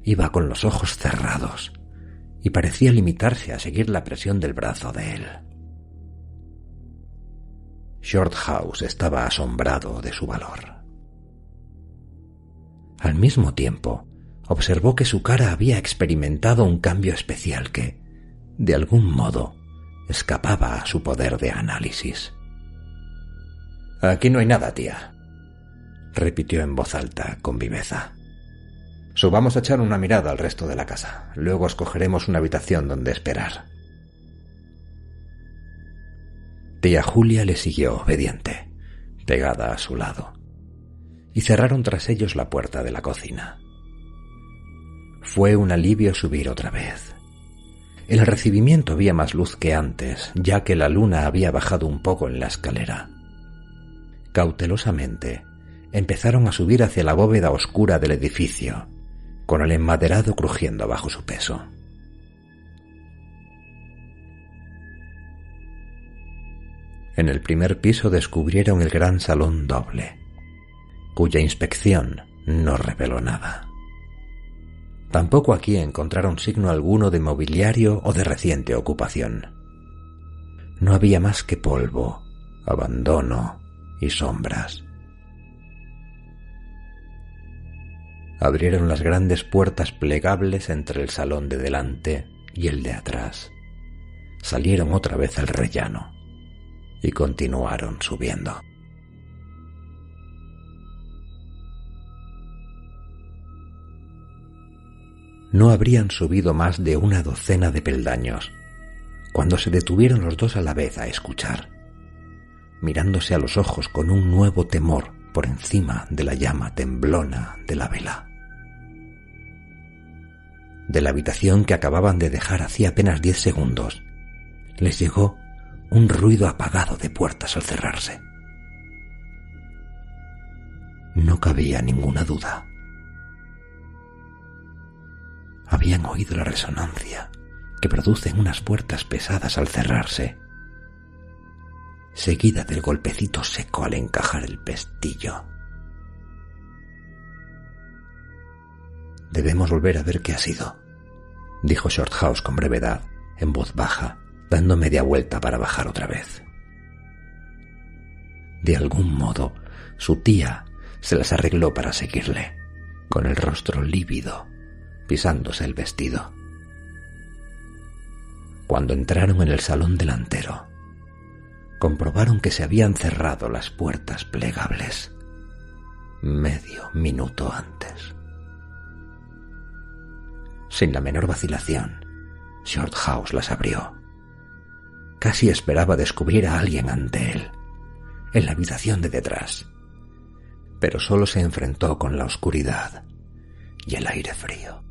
Iba con los ojos cerrados y parecía limitarse a seguir la presión del brazo de él. Shorthouse estaba asombrado de su valor. Al mismo tiempo, observó que su cara había experimentado un cambio especial que, de algún modo, escapaba a su poder de análisis. «Aquí no hay nada, tía», repitió en voz alta con viveza. «Subamos a echar una mirada al resto de la casa. Luego escogeremos una habitación donde esperar». Tía Julia le siguió obediente, pegada a su lado, y cerraron tras ellos la puerta de la cocina. Fue un alivio subir otra vez. En el recibimiento había más luz que antes, ya que la luna había bajado un poco en la escalera. Cautelosamente, empezaron a subir hacia la bóveda oscura del edificio, con el enmaderado crujiendo bajo su peso. En el primer piso descubrieron el gran salón doble, cuya inspección no reveló nada. Tampoco aquí encontraron signo alguno de mobiliario o de reciente ocupación. No había más que polvo, abandono y sombras. Abrieron las grandes puertas plegables entre el salón de delante y el de atrás. Salieron otra vez al rellano y continuaron subiendo. No habrían subido más de una docena de peldaños cuando se detuvieron los dos a la vez a escuchar, mirándose a los ojos con un nuevo temor por encima de la llama temblona de la vela. De la habitación que acababan de dejar hacía apenas 10 segundos, les llegó un ruido apagado de puertas al cerrarse. No cabía ninguna duda. Había habían oído la resonancia que producen unas puertas pesadas al cerrarse, seguida del golpecito seco al encajar el pestillo. «Debemos volver a ver qué ha sido», dijo Shorthouse con brevedad, en voz baja, dando media vuelta para bajar otra vez. De algún modo, su tía se las arregló para seguirle, con el rostro lívido, pisándose el vestido. Cuando entraron en el salón delantero, comprobaron que se habían cerrado las puertas plegables medio minuto antes. Sin la menor vacilación, Shorthouse las abrió. Casi esperaba descubrir a alguien ante él, en la habitación de detrás, pero solo se enfrentó con la oscuridad y el aire frío.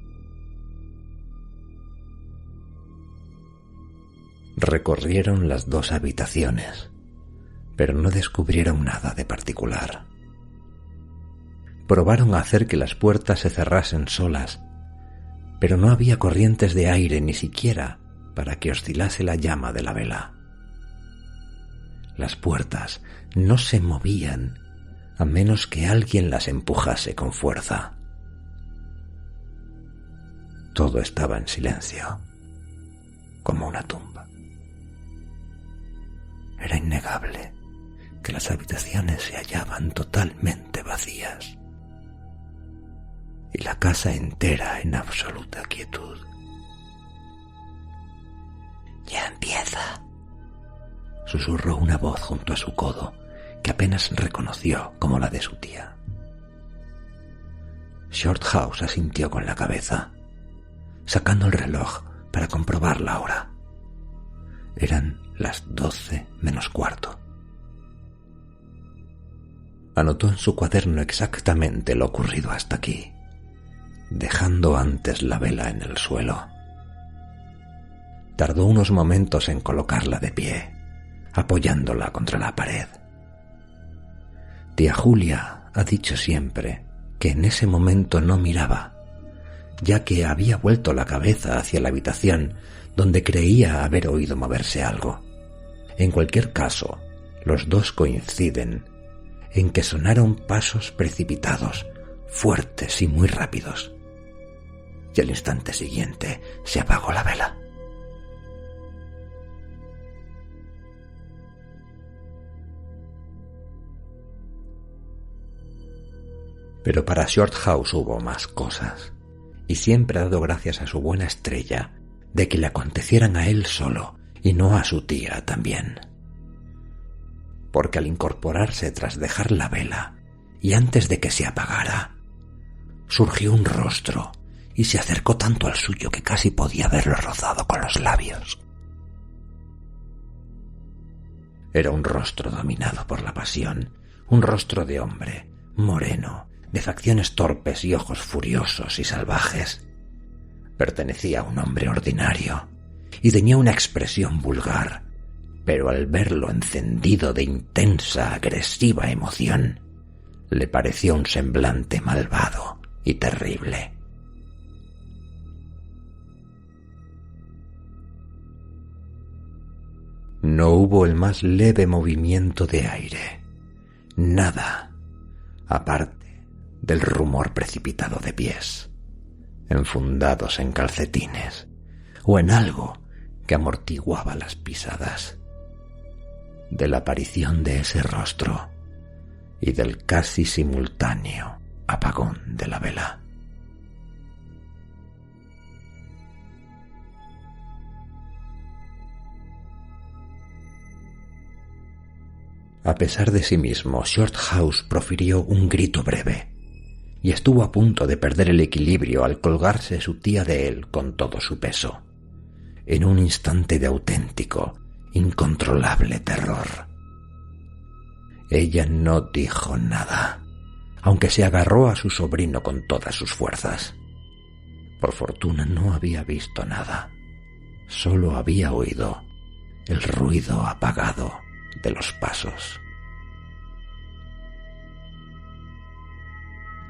Recorrieron las dos habitaciones, pero no descubrieron nada de particular. Probaron a hacer que las puertas se cerrasen solas, pero no había corrientes de aire ni siquiera para que oscilase la llama de la vela. Las puertas no se movían a menos que alguien las empujase con fuerza. Todo estaba en silencio, como una tumba. Era innegable que las habitaciones se hallaban totalmente vacías y la casa entera en absoluta quietud. «Ya empieza», susurró una voz junto a su codo que apenas reconoció como la de su tía. Shorthouse asintió con la cabeza, sacando el reloj para comprobar la hora. Eran las 12 menos cuarto. Anotó en su cuaderno exactamente lo ocurrido hasta aquí, dejando antes la vela en el suelo. Tardó unos momentos en colocarla de pie, apoyándola contra la pared. Tía Julia ha dicho siempre que en ese momento no miraba, ya que había vuelto la cabeza hacia la habitación donde creía haber oído moverse algo. En cualquier caso, los dos coinciden en que sonaron pasos precipitados, fuertes y muy rápidos, y al instante siguiente se apagó la vela. Pero para Shorthouse hubo más cosas, y siempre ha dado gracias a su buena estrella de que le acontecieran a él solo y no a su tía también. Porque al incorporarse tras dejar la vela y antes de que se apagara, surgió un rostro y se acercó tanto al suyo que casi podía haberlo rozado con los labios. Era un rostro dominado por la pasión, un rostro de hombre, moreno, de facciones torpes y ojos furiosos y salvajes. Pertenecía a un hombre ordinario y tenía una expresión vulgar, pero al verlo encendido de intensa, agresiva emoción, le pareció un semblante malvado y terrible. No hubo el más leve movimiento de aire, nada, aparte del rumor precipitado de pies, enfundados en calcetines o en algo que amortiguaba las pisadas, de la aparición de ese rostro y del casi simultáneo apagón de la vela. A pesar de sí mismo, Shorthouse profirió un grito breve y estuvo a punto de perder el equilibrio al colgarse su tía de él con todo su peso, en un instante de auténtico, incontrolable terror. Ella no dijo nada, aunque se agarró a su sobrino con todas sus fuerzas. Por fortuna no había visto nada, solo había oído el ruido apagado de los pasos.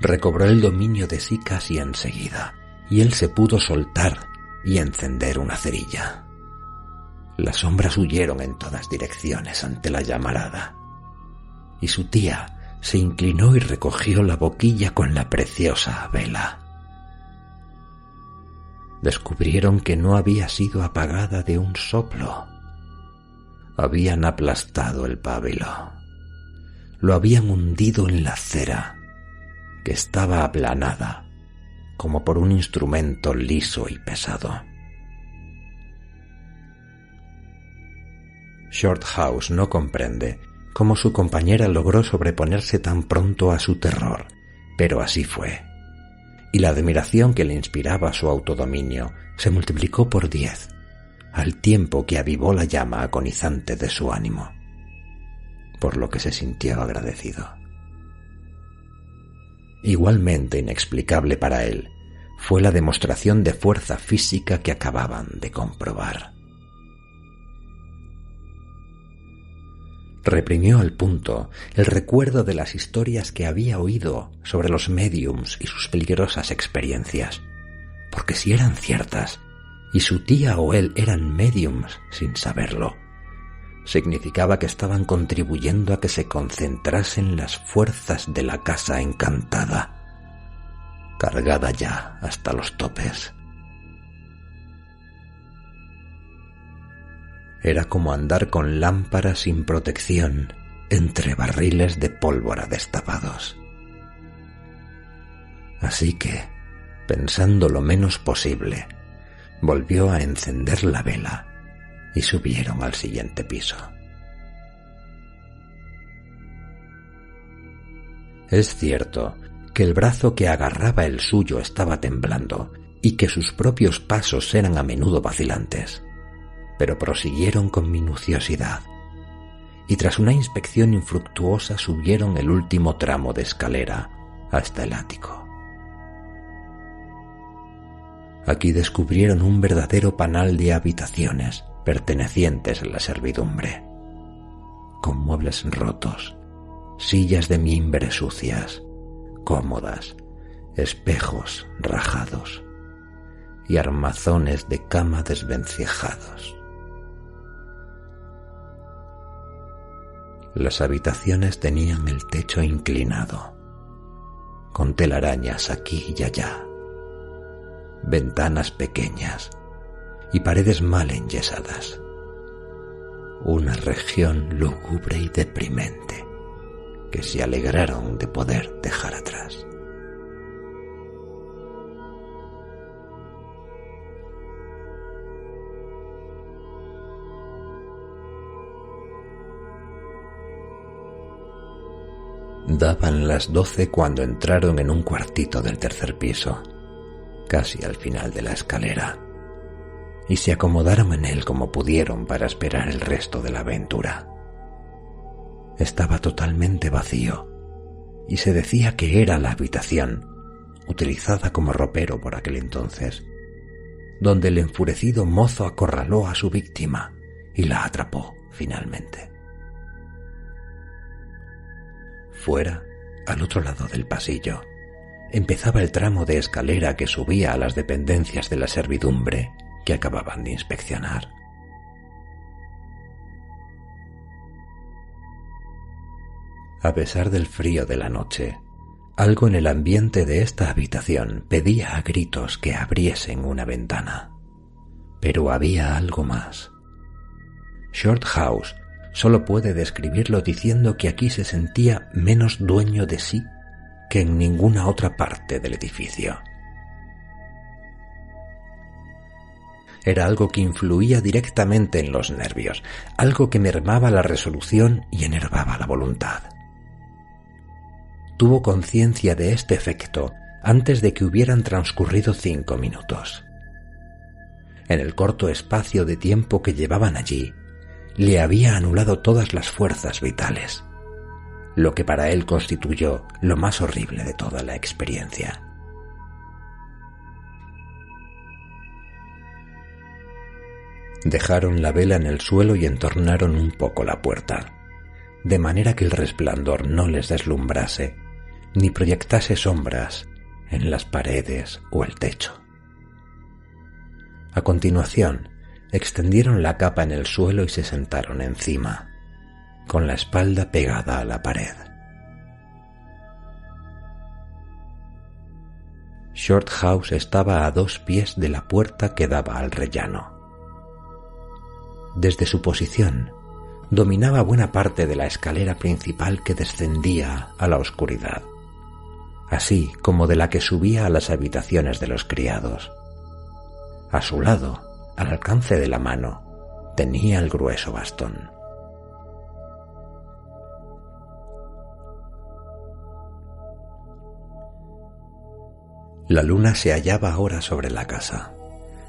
Recobró el dominio de sí casi enseguida y él se pudo soltar y encender una cerilla. Las sombras huyeron en todas direcciones ante la llamarada, y su tía se inclinó y recogió la boquilla con la preciosa vela. Descubrieron que no había sido apagada de un soplo. Habían aplastado el pábilo. Lo habían hundido en la cera, que estaba aplanada, como por un instrumento liso y pesado. Shorthouse no comprende cómo su compañera logró sobreponerse tan pronto a su terror, pero así fue. Y la admiración que le inspiraba su autodominio se multiplicó por 10, al tiempo que avivó la llama agonizante de su ánimo, por lo que se sintió agradecido. Igualmente inexplicable para él fue la demostración de fuerza física que acababan de comprobar. Reprimió al punto el recuerdo de las historias que había oído sobre los médiums y sus peligrosas experiencias, porque si eran ciertas, y su tía o él eran médiums sin saberlo, significaba que estaban contribuyendo a que se concentrasen las fuerzas de la casa encantada, cargada ya hasta los topes. Era como andar con lámparas sin protección entre barriles de pólvora destapados. Así que, pensando lo menos posible, volvió a encender la vela y subieron al siguiente piso. Es cierto que el brazo que agarraba el suyo estaba temblando y que sus propios pasos eran a menudo vacilantes, pero prosiguieron con minuciosidad, y tras una inspección infructuosa subieron el último tramo de escalera hasta el ático. Aquí descubrieron un verdadero panal de habitaciones pertenecientes a la servidumbre, con muebles rotos, sillas de mimbre sucias, cómodas, espejos rajados y armazones de cama desvencijados. Las habitaciones tenían el techo inclinado, con telarañas aquí y allá, ventanas pequeñas y paredes mal enyesadas. Una región lúgubre y deprimente que se alegraron de poder dejar atrás. Daban las 12 cuando entraron en un cuartito del tercer piso, casi al final de la escalera, y se acomodaron en él como pudieron para esperar el resto de la aventura. Estaba totalmente vacío, y se decía que era la habitación, utilizada como ropero por aquel entonces, donde el enfurecido mozo acorraló a su víctima y la atrapó finalmente. Fuera, al otro lado del pasillo, empezaba el tramo de escalera que subía a las dependencias de la servidumbre que acababan de inspeccionar. A pesar del frío de la noche, algo en el ambiente de esta habitación pedía a gritos que abriesen una ventana. Pero había algo más. Shorthouse solo puede describirlo diciendo que aquí se sentía menos dueño de sí que en ninguna otra parte del edificio. Era algo que influía directamente en los nervios, algo que mermaba la resolución y enervaba la voluntad. Tuvo conciencia de este efecto antes de que hubieran transcurrido 5 minutos. En el corto espacio de tiempo que llevaban allí, le había anulado todas las fuerzas vitales, lo que para él constituyó lo más horrible de toda la experiencia. Dejaron la vela en el suelo y entornaron un poco la puerta, de manera que el resplandor no les deslumbrase ni proyectase sombras en las paredes o el techo. A continuación, extendieron la capa en el suelo y se sentaron encima, con la espalda pegada a la pared. Shorthouse estaba a 2 pies de la puerta que daba al rellano. Desde su posición, dominaba buena parte de la escalera principal que descendía a la oscuridad, así como de la que subía a las habitaciones de los criados. A su lado, al alcance de la mano, tenía el grueso bastón. La luna se hallaba ahora sobre la casa.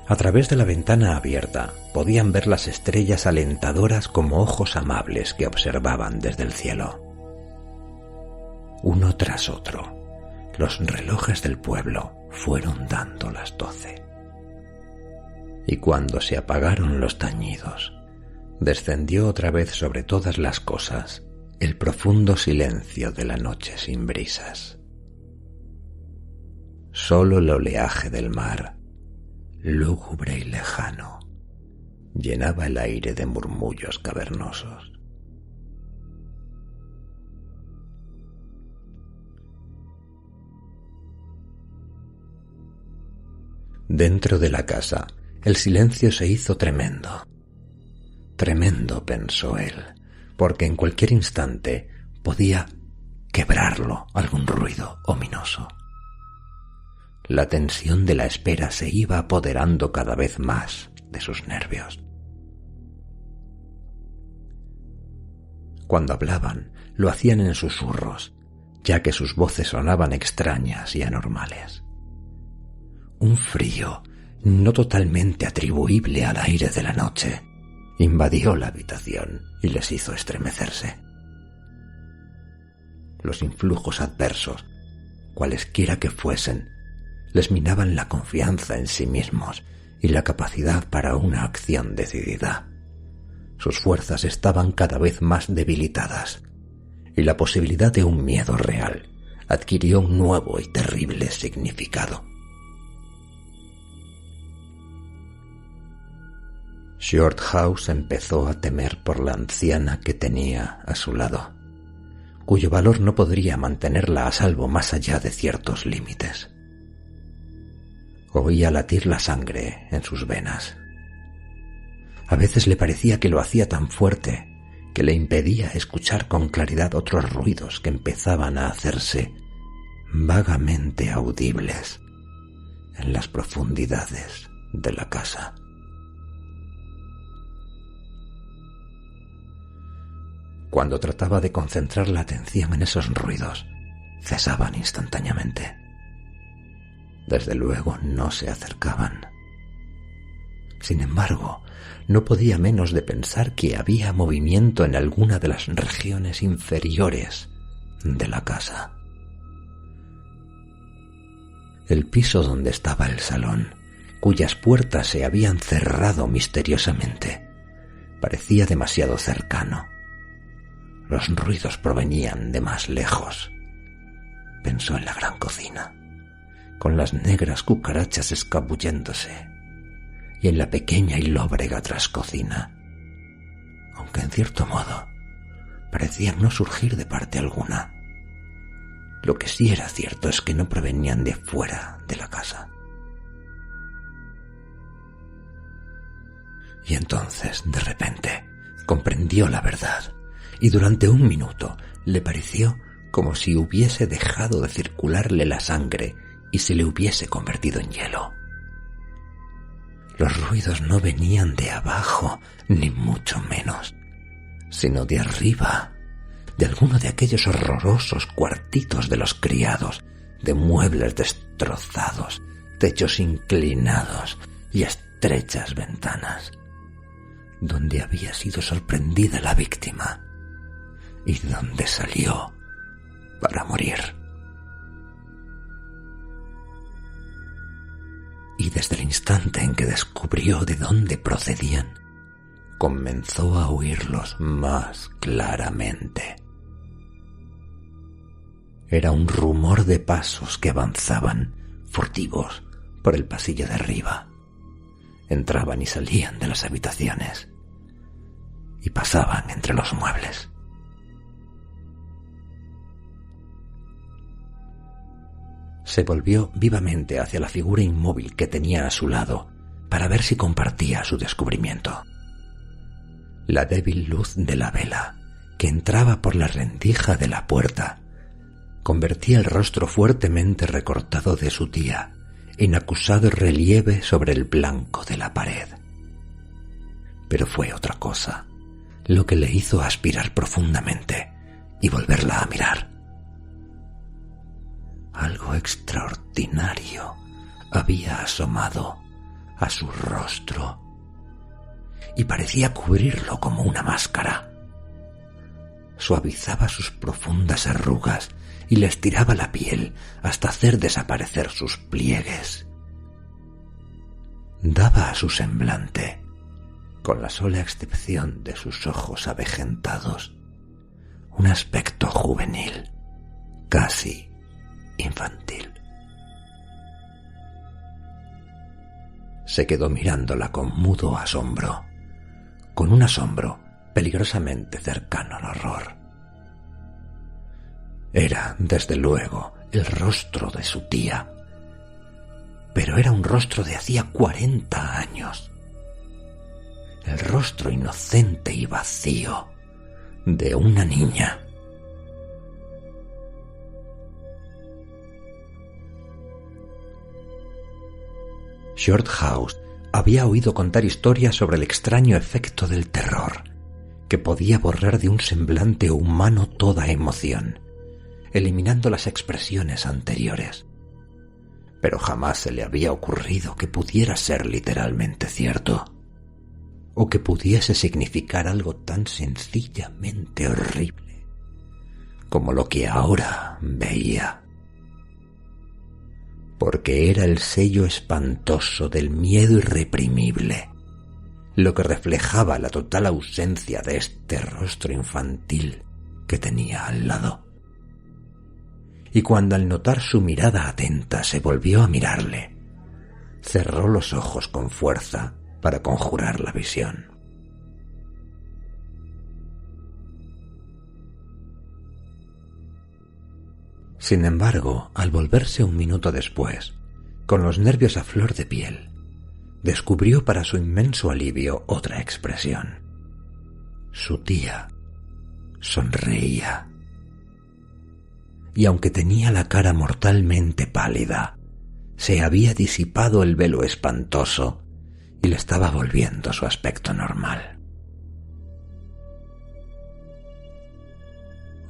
A través de la ventana abierta podían ver las estrellas alentadoras como ojos amables que observaban desde el cielo. Uno tras otro, los relojes del pueblo fueron dando las 12. Y cuando se apagaron los tañidos, descendió otra vez sobre todas las cosas el profundo silencio de la noche sin brisas. Solo el oleaje del mar, lúgubre y lejano, llenaba el aire de murmullos cavernosos. Dentro de la casa, el silencio se hizo tremendo. Tremendo, pensó él, porque en cualquier instante podía quebrarlo algún ruido ominoso. La tensión de la espera se iba apoderando cada vez más de sus nervios. Cuando hablaban, lo hacían en susurros, ya que sus voces sonaban extrañas y anormales. Un frío, no totalmente atribuible al aire de la noche, invadió la habitación y les hizo estremecerse. Los influjos adversos, cualesquiera que fuesen, les minaban la confianza en sí mismos y la capacidad para una acción decidida. Sus fuerzas estaban cada vez más debilitadas, y la posibilidad de un miedo real adquirió un nuevo y terrible significado. Shorthouse empezó a temer por la anciana que tenía a su lado, cuyo valor no podría mantenerla a salvo más allá de ciertos límites. Oía latir la sangre en sus venas. A veces le parecía que lo hacía tan fuerte que le impedía escuchar con claridad otros ruidos que empezaban a hacerse vagamente audibles en las profundidades de la casa. Cuando trataba de concentrar la atención en esos ruidos, cesaban instantáneamente. Desde luego no se acercaban. Sin embargo, no podía menos de pensar que había movimiento en alguna de las regiones inferiores de la casa. El piso donde estaba el salón, cuyas puertas se habían cerrado misteriosamente, parecía demasiado cercano. Los ruidos provenían de más lejos. Pensó en la gran cocina, con las negras cucarachas escabulléndose, y en la pequeña y lóbrega trascocina, aunque en cierto modo parecían no surgir de parte alguna. Lo que sí era cierto es que no provenían de fuera de la casa. Y entonces, de repente, comprendió la verdad, y durante un minuto le pareció como si hubiese dejado de circularle la sangre y se le hubiese convertido en hielo. Los ruidos no venían de abajo, ni mucho menos, sino de arriba, de alguno de aquellos horrorosos cuartitos de los criados, de muebles destrozados, techos inclinados y estrechas ventanas, donde había sido sorprendida la víctima y donde salió para morir. Y desde el instante en que descubrió de dónde procedían, comenzó a oírlos más claramente. Era un rumor de pasos que avanzaban, furtivos, por el pasillo de arriba, entraban y salían de las habitaciones y pasaban entre los muebles. Se volvió vivamente hacia la figura inmóvil que tenía a su lado para ver si compartía su descubrimiento. La débil luz de la vela que entraba por la rendija de la puerta convertía el rostro fuertemente recortado de su tía en acusado relieve sobre el blanco de la pared. Pero fue otra cosa lo que le hizo aspirar profundamente y volverla a mirar. Algo extraordinario había asomado a su rostro y parecía cubrirlo como una máscara. Suavizaba sus profundas arrugas y le estiraba la piel hasta hacer desaparecer sus pliegues. Daba a su semblante, con la sola excepción de sus ojos avejentados, un aspecto juvenil, casi infantil. Se quedó mirándola con mudo asombro, con un asombro peligrosamente cercano al horror. Era, desde luego, el rostro de su tía, pero era un rostro de hacía 40 años. El rostro inocente y vacío de una niña. Shorthouse había oído contar historias sobre el extraño efecto del terror, que podía borrar de un semblante humano toda emoción, eliminando las expresiones anteriores. Pero jamás se le había ocurrido que pudiera ser literalmente cierto, o que pudiese significar algo tan sencillamente horrible como lo que ahora veía. Porque era el sello espantoso del miedo irreprimible, lo que reflejaba la total ausencia de este rostro infantil que tenía al lado. Y cuando al notar su mirada atenta se volvió a mirarle, cerró los ojos con fuerza para conjurar la visión. Sin embargo, al volverse un minuto después, con los nervios a flor de piel, descubrió para su inmenso alivio otra expresión. Su tía sonreía. Y aunque tenía la cara mortalmente pálida, se había disipado el velo espantoso y le estaba volviendo su aspecto normal.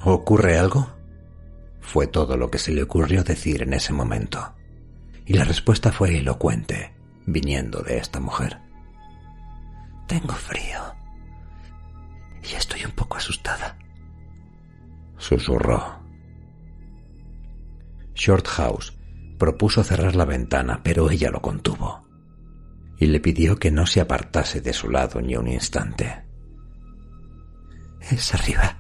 ¿Ocurre algo?, fue todo lo que se le ocurrió decir en ese momento, y la respuesta fue elocuente, viniendo de esta mujer. «Tengo frío y estoy un poco asustada», susurró. Shorthouse propuso cerrar la ventana, pero ella lo contuvo y le pidió que no se apartase de su lado ni un instante. «Es arriba,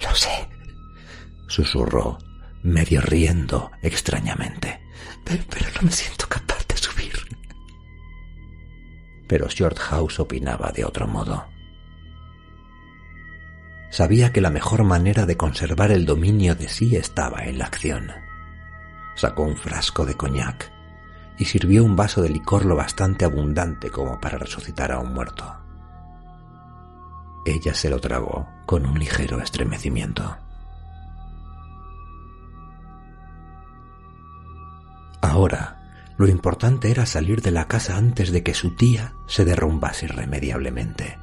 lo sé», susurró, medio riendo extrañamente. Pero no me siento capaz de subir. Pero Shorthouse opinaba de otro modo. Sabía que la mejor manera de conservar el dominio de sí estaba en la acción. Sacó un frasco de coñac y sirvió un vaso de licor lo bastante abundante como para resucitar a un muerto. Ella se lo tragó con un ligero estremecimiento. Ahora, lo importante era salir de la casa antes de que su tía se derrumbase irremediablemente.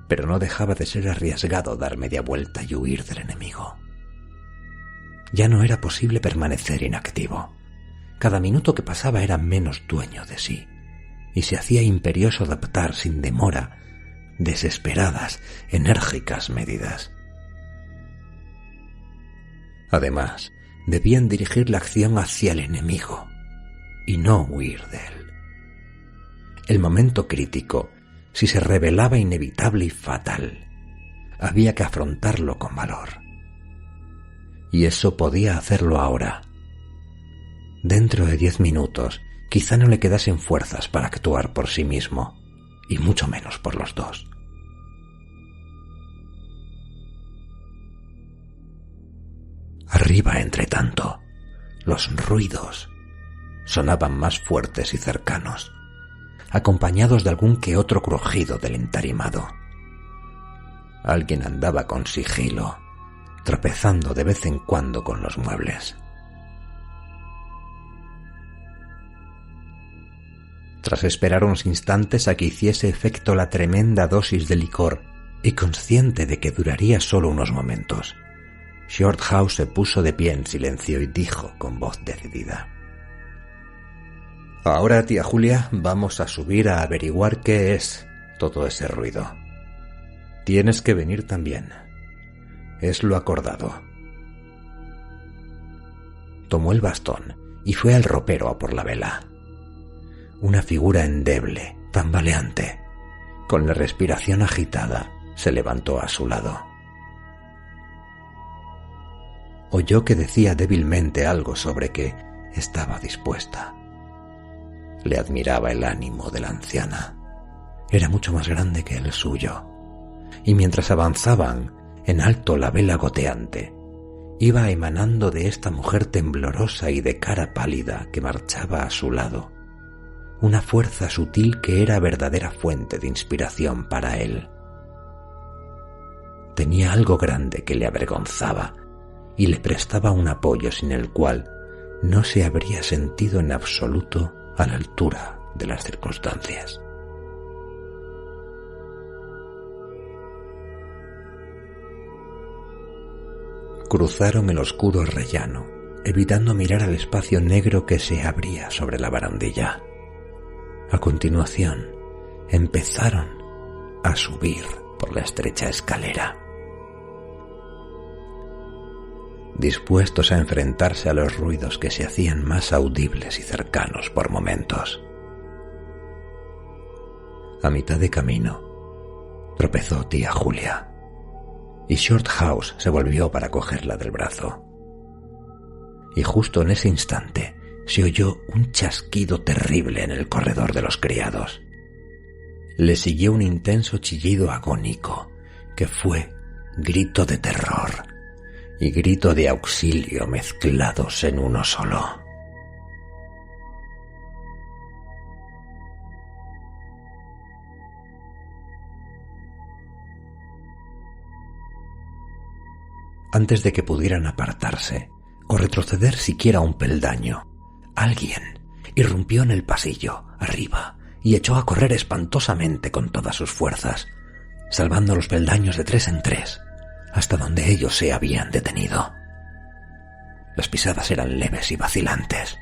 Pero no dejaba de ser arriesgado dar media vuelta y huir del enemigo. Ya no era posible permanecer inactivo. Cada minuto que pasaba era menos dueño de sí, y se hacía imperioso adoptar sin demora desesperadas, enérgicas medidas. Además, debían dirigir la acción hacia el enemigo y no huir de él. El momento crítico, si se revelaba inevitable y fatal, había que afrontarlo con valor. Y eso podía hacerlo ahora. Dentro de 10 minutos, quizá no le quedasen fuerzas para actuar por sí mismo, y mucho menos por los dos. Arriba, entre tanto, los ruidos sonaban más fuertes y cercanos, acompañados de algún que otro crujido del entarimado. Alguien andaba con sigilo, tropezando de vez en cuando con los muebles. Tras esperar unos instantes a que hiciese efecto la tremenda dosis de licor, y consciente de que duraría solo unos momentos, Shorthouse se puso de pie en silencio y dijo con voz decidida: «Ahora, tía Julia, vamos a subir a averiguar qué es todo ese ruido. Tienes que venir también. Es lo acordado». Tomó el bastón y fue al ropero a por la vela. Una figura endeble, tambaleante, con la respiración agitada, se levantó a su lado. Oyó que decía débilmente algo sobre que estaba dispuesta. Le admiraba el ánimo de la anciana. Era mucho más grande que el suyo, y mientras avanzaban, en alto la vela goteante, iba emanando de esta mujer temblorosa y de cara pálida que marchaba a su lado una fuerza sutil que era verdadera fuente de inspiración para él. Tenía algo grande que le avergonzaba y le prestaba un apoyo sin el cual no se habría sentido en absoluto a la altura de las circunstancias. Cruzaron el oscuro rellano, evitando mirar al espacio negro que se abría sobre la barandilla. A continuación, empezaron a subir por la estrecha escalera. Dispuestos a enfrentarse a los ruidos que se hacían más audibles y cercanos por momentos. A mitad de camino, tropezó tía Julia, y Shorthouse se volvió para cogerla del brazo. Y justo en ese instante se oyó un chasquido terrible en el corredor de los criados. Le siguió un intenso chillido agónico, que fue grito de terror y grito de auxilio mezclados en uno solo. Antes de que pudieran apartarse o retroceder siquiera un peldaño, alguien irrumpió en el pasillo, arriba, y echó a correr espantosamente con todas sus fuerzas, salvando los peldaños de 3 en 3, hasta donde ellos se habían detenido. Las pisadas eran leves y vacilantes,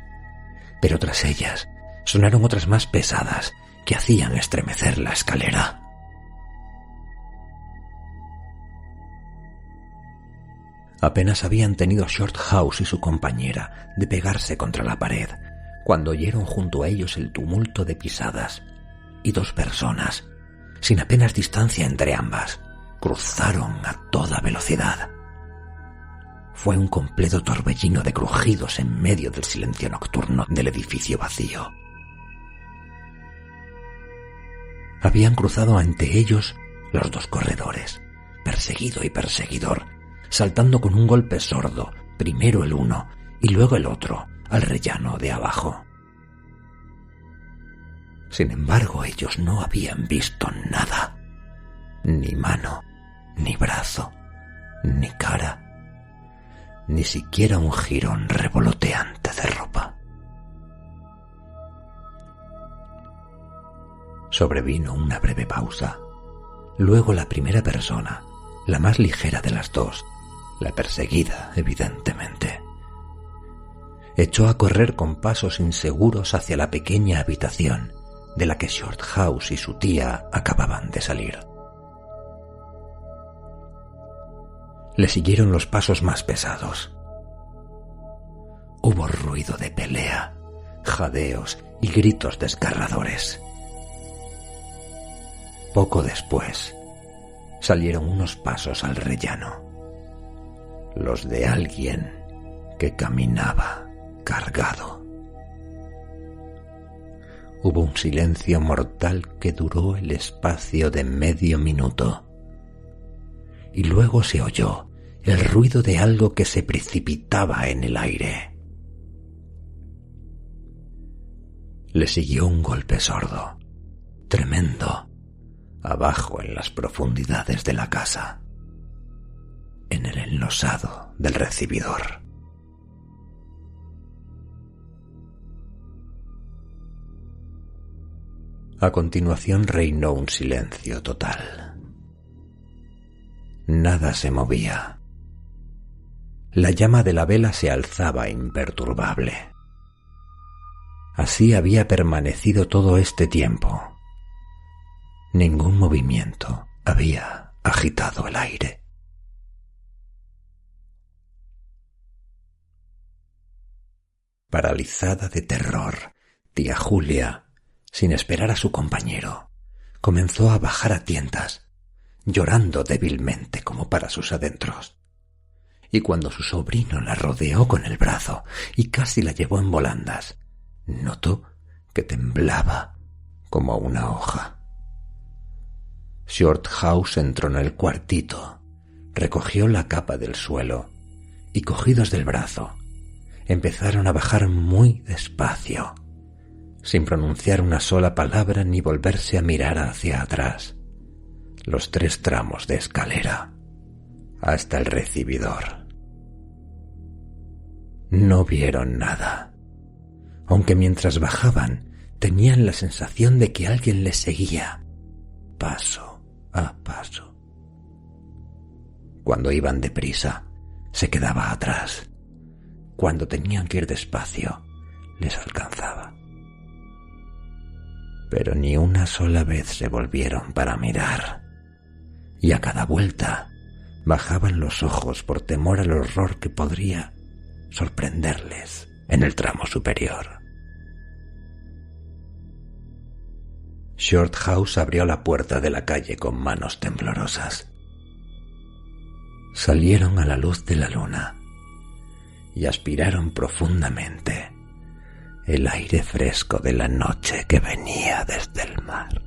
pero tras ellas sonaron otras más pesadas que hacían estremecer la escalera. Apenas habían tenido Shorthouse y su compañera de pegarse contra la pared, cuando oyeron junto a ellos el tumulto de pisadas, y 2 personas, sin apenas distancia entre ambas, cruzaron a toda velocidad. Fue un completo torbellino de crujidos en medio del silencio nocturno del edificio vacío. Habían cruzado ante ellos los 2 corredores, perseguido y perseguidor, saltando con un golpe sordo, primero el uno y luego el otro, al rellano de abajo. Sin embargo, ellos no habían visto nada, ni mano, ni brazo, ni cara, ni siquiera un jirón revoloteante de ropa. Sobrevino una breve pausa. Luego la primera persona, la más ligera de las 2, la perseguida, evidentemente, echó a correr con pasos inseguros hacia la pequeña habitación de la que Shorthouse y su tía acababan de salir. Le siguieron los pasos más pesados. Hubo ruido de pelea, jadeos y gritos desgarradores. Poco después, salieron unos pasos al rellano, los de alguien que caminaba cargado. Hubo un silencio mortal que duró el espacio de medio minuto. Y luego se oyó el ruido de algo que se precipitaba en el aire. Le siguió un golpe sordo, tremendo, abajo en las profundidades de la casa, en el enlosado del recibidor. A continuación reinó un silencio total. Nada se movía. La llama de la vela se alzaba imperturbable. Así había permanecido todo este tiempo. Ningún movimiento había agitado el aire. Paralizada de terror, tía Julia, sin esperar a su compañero, comenzó a bajar a tientas, llorando débilmente como para sus adentros. Y cuando su sobrino la rodeó con el brazo y casi la llevó en volandas, notó que temblaba como una hoja. Shorthouse entró en el cuartito, recogió la capa del suelo y, cogidos del brazo, empezaron a bajar muy despacio, sin pronunciar una sola palabra ni volverse a mirar hacia atrás, los 3 tramos de escalera hasta el recibidor. No vieron nada, aunque mientras bajaban tenían la sensación de que alguien les seguía, paso a paso. Cuando iban deprisa, se quedaba atrás. Cuando tenían que ir despacio, les alcanzaba. Pero ni una sola vez se volvieron para mirar, y a cada vuelta bajaban los ojos por temor al horror que podría sorprenderles en el tramo superior. Shorthouse abrió la puerta de la calle con manos temblorosas. Salieron a la luz de la luna y aspiraron profundamente el aire fresco de la noche que venía desde el mar.